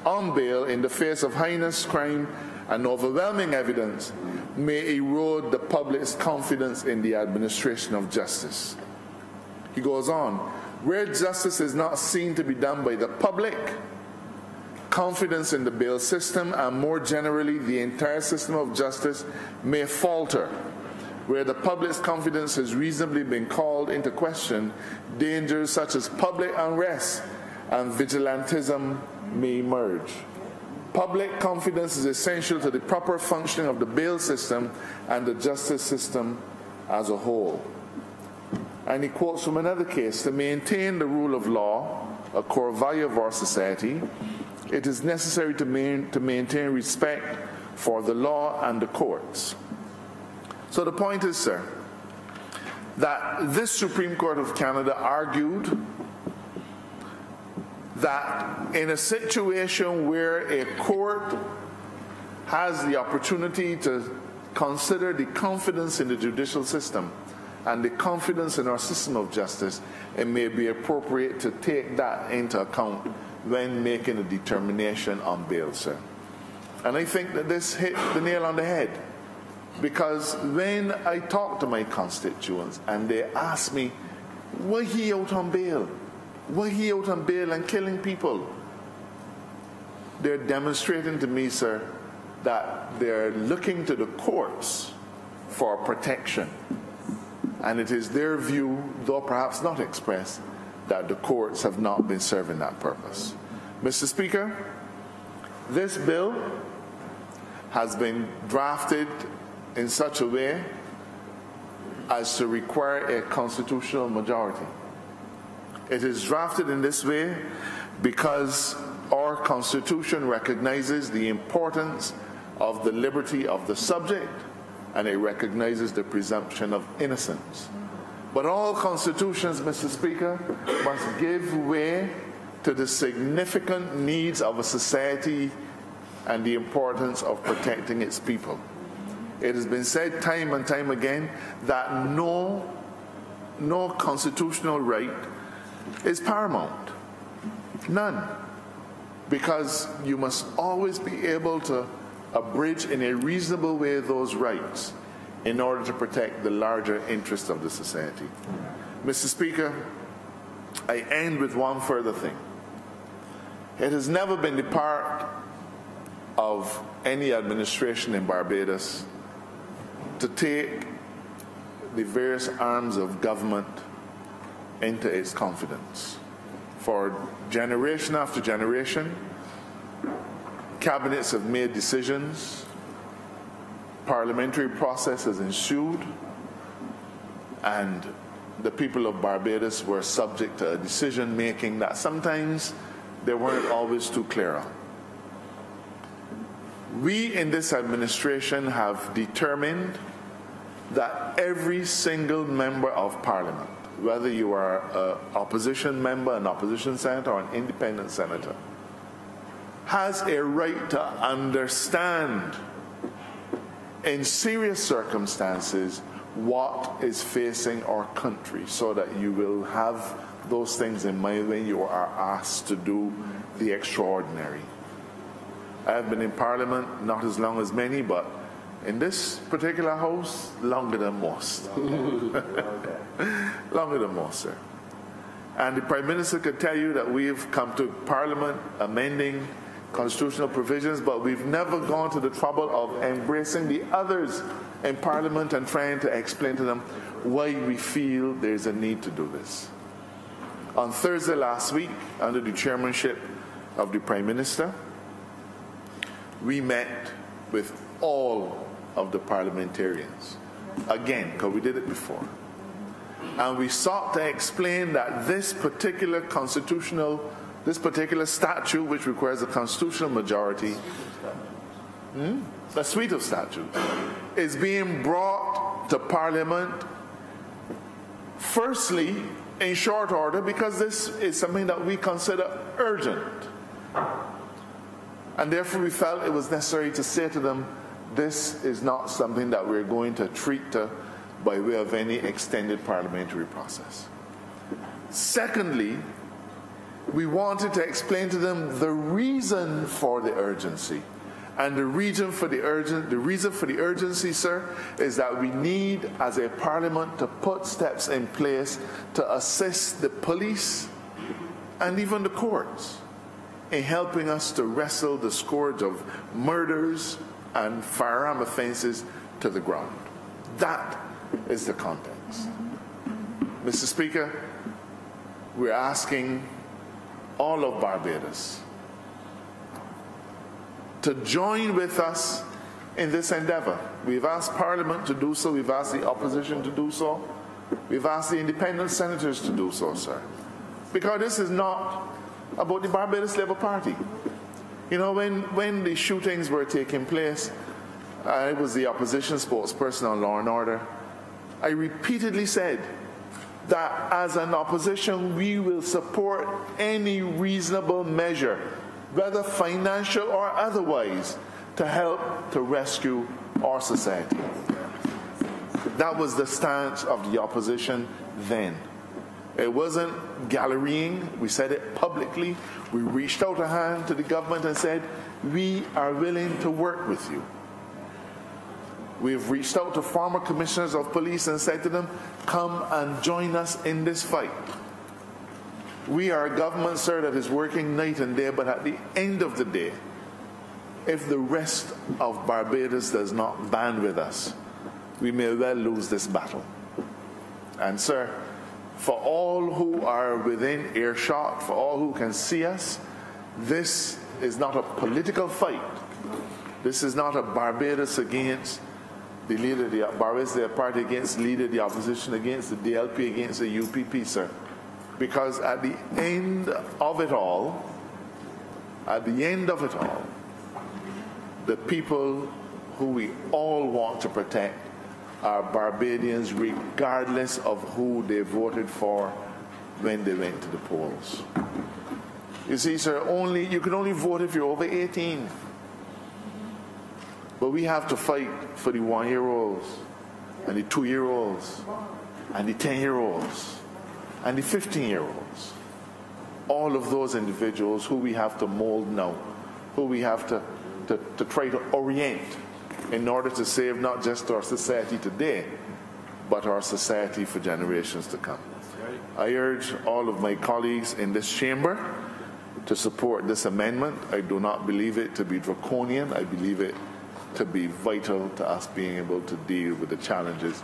on bail in the face of heinous crime and overwhelming evidence may erode the public's confidence in the administration of justice. He goes on, where justice is not seen to be done by the public, confidence in the bail system and more generally the entire system of justice may falter. Where the public's confidence has reasonably been called into question, dangers such as public unrest and vigilantism may emerge. Public confidence is essential to the proper functioning of the bail system and the justice system as a whole. And he quotes from another case, to maintain the rule of law, a core value of our society, it is necessary to maintain respect for the law and the courts. So the point is, sir, that this Supreme Court of Canada argued that in a situation where a court has the opportunity to consider the confidence in the judicial system and the confidence in our system of justice, it may be appropriate to take that into account when making a determination on bail, sir. And I think that this hit the nail on the head, because when I talk to my constituents and they ask me, why he out on bail? Why he out on bail and killing people? They're demonstrating to me, sir, that they're looking to the courts for protection. And it is their view, though perhaps not expressed, that the courts have not been serving that purpose. Mr. Speaker, this bill has been drafted in such a way as to require a constitutional majority. It is drafted in this way because our Constitution recognizes the importance of the liberty of the subject, and it recognizes the presumption of innocence. But all constitutions, Mr. Speaker, must give way to the significant needs of a society and the importance of protecting its people. It has been said time and time again that no constitutional right is paramount. None. Because you must always be able to abridge in a reasonable way those rights in order to protect the larger interests of the society. Mr. Speaker, I end with one further thing. It has never been the part of any administration in Barbados to take the various arms of government into its confidence. For generation after generation, cabinets have made decisions, parliamentary process has ensued, and the people of Barbados were subject to a decision making that sometimes they weren't always too clear on. We in this administration have determined that every single member of parliament, whether you are an opposition member, an opposition senator, or an independent senator, has a right to understand in serious circumstances what is facing our country, so that you will have those things in mind when you are asked to do the extraordinary. I have been in Parliament not as long as many, but in this particular house, longer than most. Longer than most, sir. And the Prime Minister could tell you that we've come to Parliament amending constitutional provisions, but we've never gone to the trouble of embracing the others in Parliament and trying to explain to them why we feel there's a need to do this. On Thursday last week, under the chairmanship of the Prime Minister, we met with all of the parliamentarians, again, because we did it before. And we sought to explain that this particular statute, which requires a constitutional majority, a suite of statutes, is being brought to Parliament, firstly, in short order, because this is something that we consider urgent. And therefore we felt it was necessary to say to them, this is not something that we're going to treat by way of any extended parliamentary process. Secondly, we wanted to explain to them the reason for the urgency. And the reason for the urgency, sir, is that we need, as a parliament, to put steps in place to assist the police and even the courts in helping us to wrestle the scourge of murders and firearm offenses to the ground. That is the context. Mr. Speaker, we're asking all of Barbados to join with us in this endeavor. We've asked Parliament to do so. We've asked the opposition to do so. We've asked the independent senators to do so, sir. Because this is not about the Barbados Labour Party. You know, when the shootings were taking place, I was the opposition spokesperson on law and order. I repeatedly said that as an opposition, we will support any reasonable measure, whether financial or otherwise, to help to rescue our society. That was the stance of the opposition then. It wasn't gallerying. We said it publicly. We reached out a hand to the government and said, we are willing to work with you. We've reached out to former commissioners of police and said to them, come and join us in this fight. We are a government, sir, that is working night and day, but at the end of the day, if the rest of Barbados does not band with us, we may well lose this battle. And, sir, for all who are within earshot, for all who can see us, this is not a political fight. This is not a Barbados against the leader of the Barbados Labour Party against the leader of the opposition, against the DLP, against the UPP, sir. Because at the end of it all, the people who we all want to protect are Barbadians, regardless of who they voted for when they went to the polls. You see, sir, you can only vote if you're over 18. But we have to fight for the 1-year-olds and the 2-year-olds and the 10-year-olds and the 15-year-olds. All of those individuals who we have to mold now, who we have to try to orient in order to save not just our society today, but our society for generations to come. I urge all of my colleagues in this chamber to support this amendment. I do not believe it to be draconian. I believe it to be vital to us being able to deal with the challenges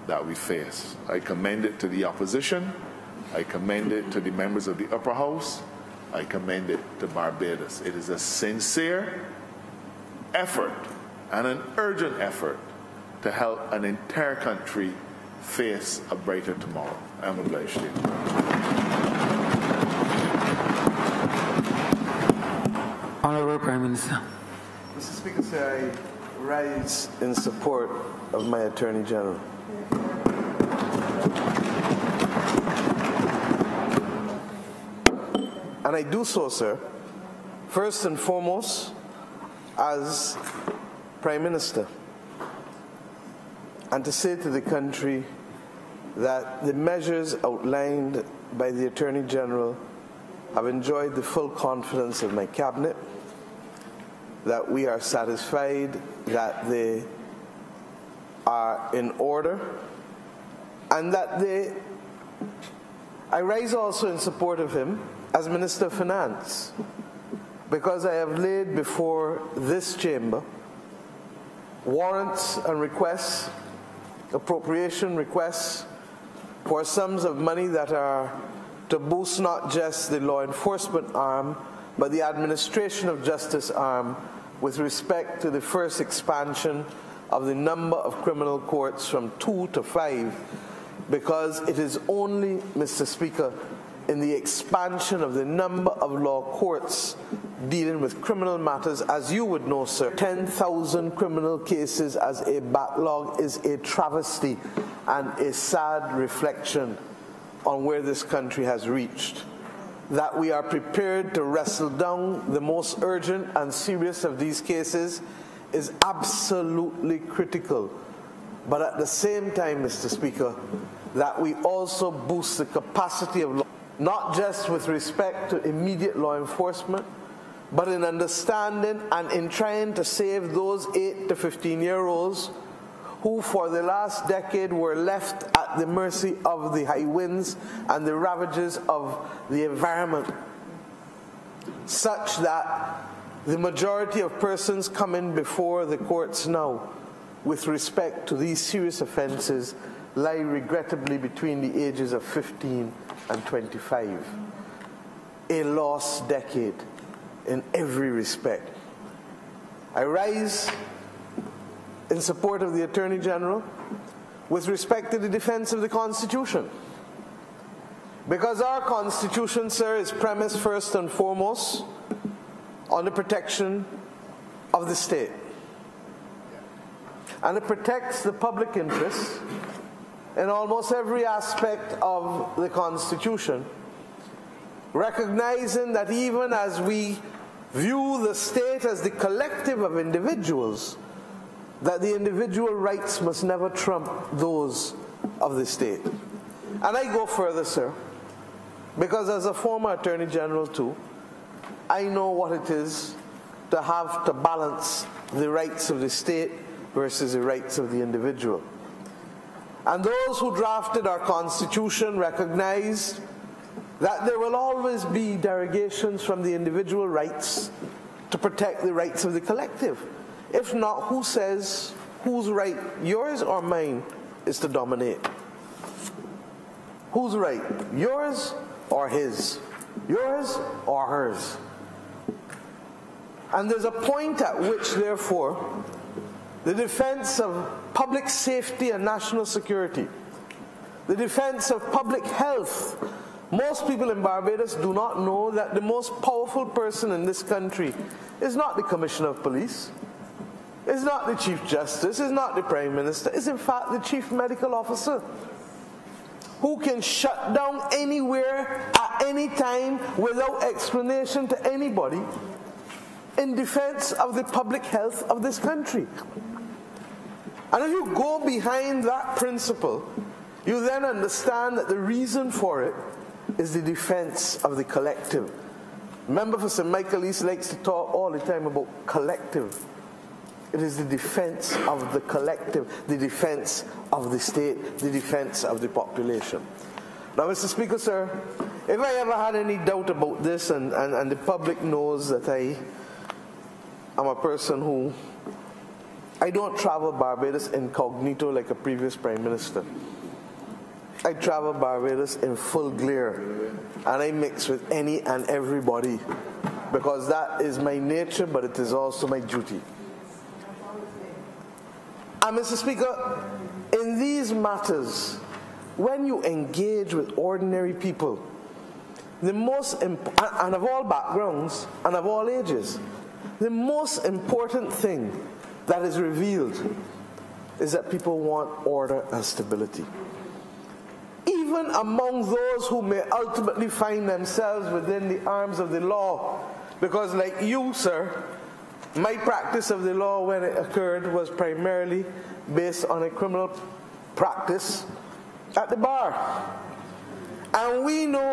that we face. I commend it to the opposition. I commend it to the members of the upper house. I commend it to Barbados. It is a sincere effort and an urgent effort to help an entire country face a brighter tomorrow. I am obliged to you. Honorable Prime Minister. Mr. Speaker, sir, I rise in support of my Attorney General. And I do so, sir, first and foremost, as Prime Minister, and to say to the country that the measures outlined by the Attorney General have enjoyed the full confidence of my Cabinet, that we are satisfied that they are in order, and that I rise also in support of him as Minister of Finance, because I have laid before this chamber warrants and requests, appropriation requests for sums of money that are to boost not just the law enforcement arm, but the administration of justice arm with respect to the first expansion of the number of criminal courts from 2 to 5, because it is only, Mr. Speaker, in the expansion of the number of law courts dealing with criminal matters, as you would know, sir. 10,000 criminal cases as a backlog is a travesty and a sad reflection on where this country has reached. That we are prepared to wrestle down the most urgent and serious of these cases is absolutely critical. But at the same time, Mr. Speaker, that we also boost the capacity of law, not just with respect to immediate law enforcement, but in understanding and in trying to save those 8 to 15-year-olds who for the last decade were left at the mercy of the high winds and the ravages of the environment, such that the majority of persons coming before the courts now with respect to these serious offences lie regrettably between the ages of 15 and 25. A lost decade in every respect. I rise in support of the Attorney General with respect to the defense of the Constitution. Because our Constitution, sir, is premised first and foremost on the protection of the state. And it protects the public interest in almost every aspect of the Constitution, recognizing that even as we view the state as the collective of individuals, that the individual rights must never trump those of the state. And I go further, sir, because as a former Attorney General too, I know what it is to have to balance the rights of the state versus the rights of the individual. And those who drafted our Constitution recognized that there will always be derogations from the individual rights to protect the rights of the collective. If not, who says whose right, yours or mine, is to dominate? Whose right, yours or his? Yours or hers? And there's a point at which, therefore, the defense of public safety and national security, the defense of public health. Most people in Barbados do not know that the most powerful person in this country is not the Commissioner of Police, is not the Chief Justice, is not the Prime Minister, is in fact the Chief Medical Officer, who can shut down anywhere at any time without explanation to anybody in defense of the public health of this country. And if you go behind that principle, you then understand that the reason for it is the defense of the collective. Remember, for Sir Michael East likes to talk all the time about collective. It is the defense of the collective, the defense of the state, the defense of the population. Now, Mr. Speaker, sir, if I ever had any doubt about this, and the public knows that I am a person who, I don't travel Barbados incognito like a previous Prime Minister. I travel Barbados in full glare, and I mix with any and everybody, because that is my nature, but it is also my duty. And Mr. Speaker, in these matters, when you engage with ordinary people, the most and of all backgrounds and of all ages, the most important thing that is revealed is that people want order and stability. Even among those who may ultimately find themselves within the arms of the law, because like you, sir, my practice of the law when it occurred was primarily based on a criminal practice at the bar. And we know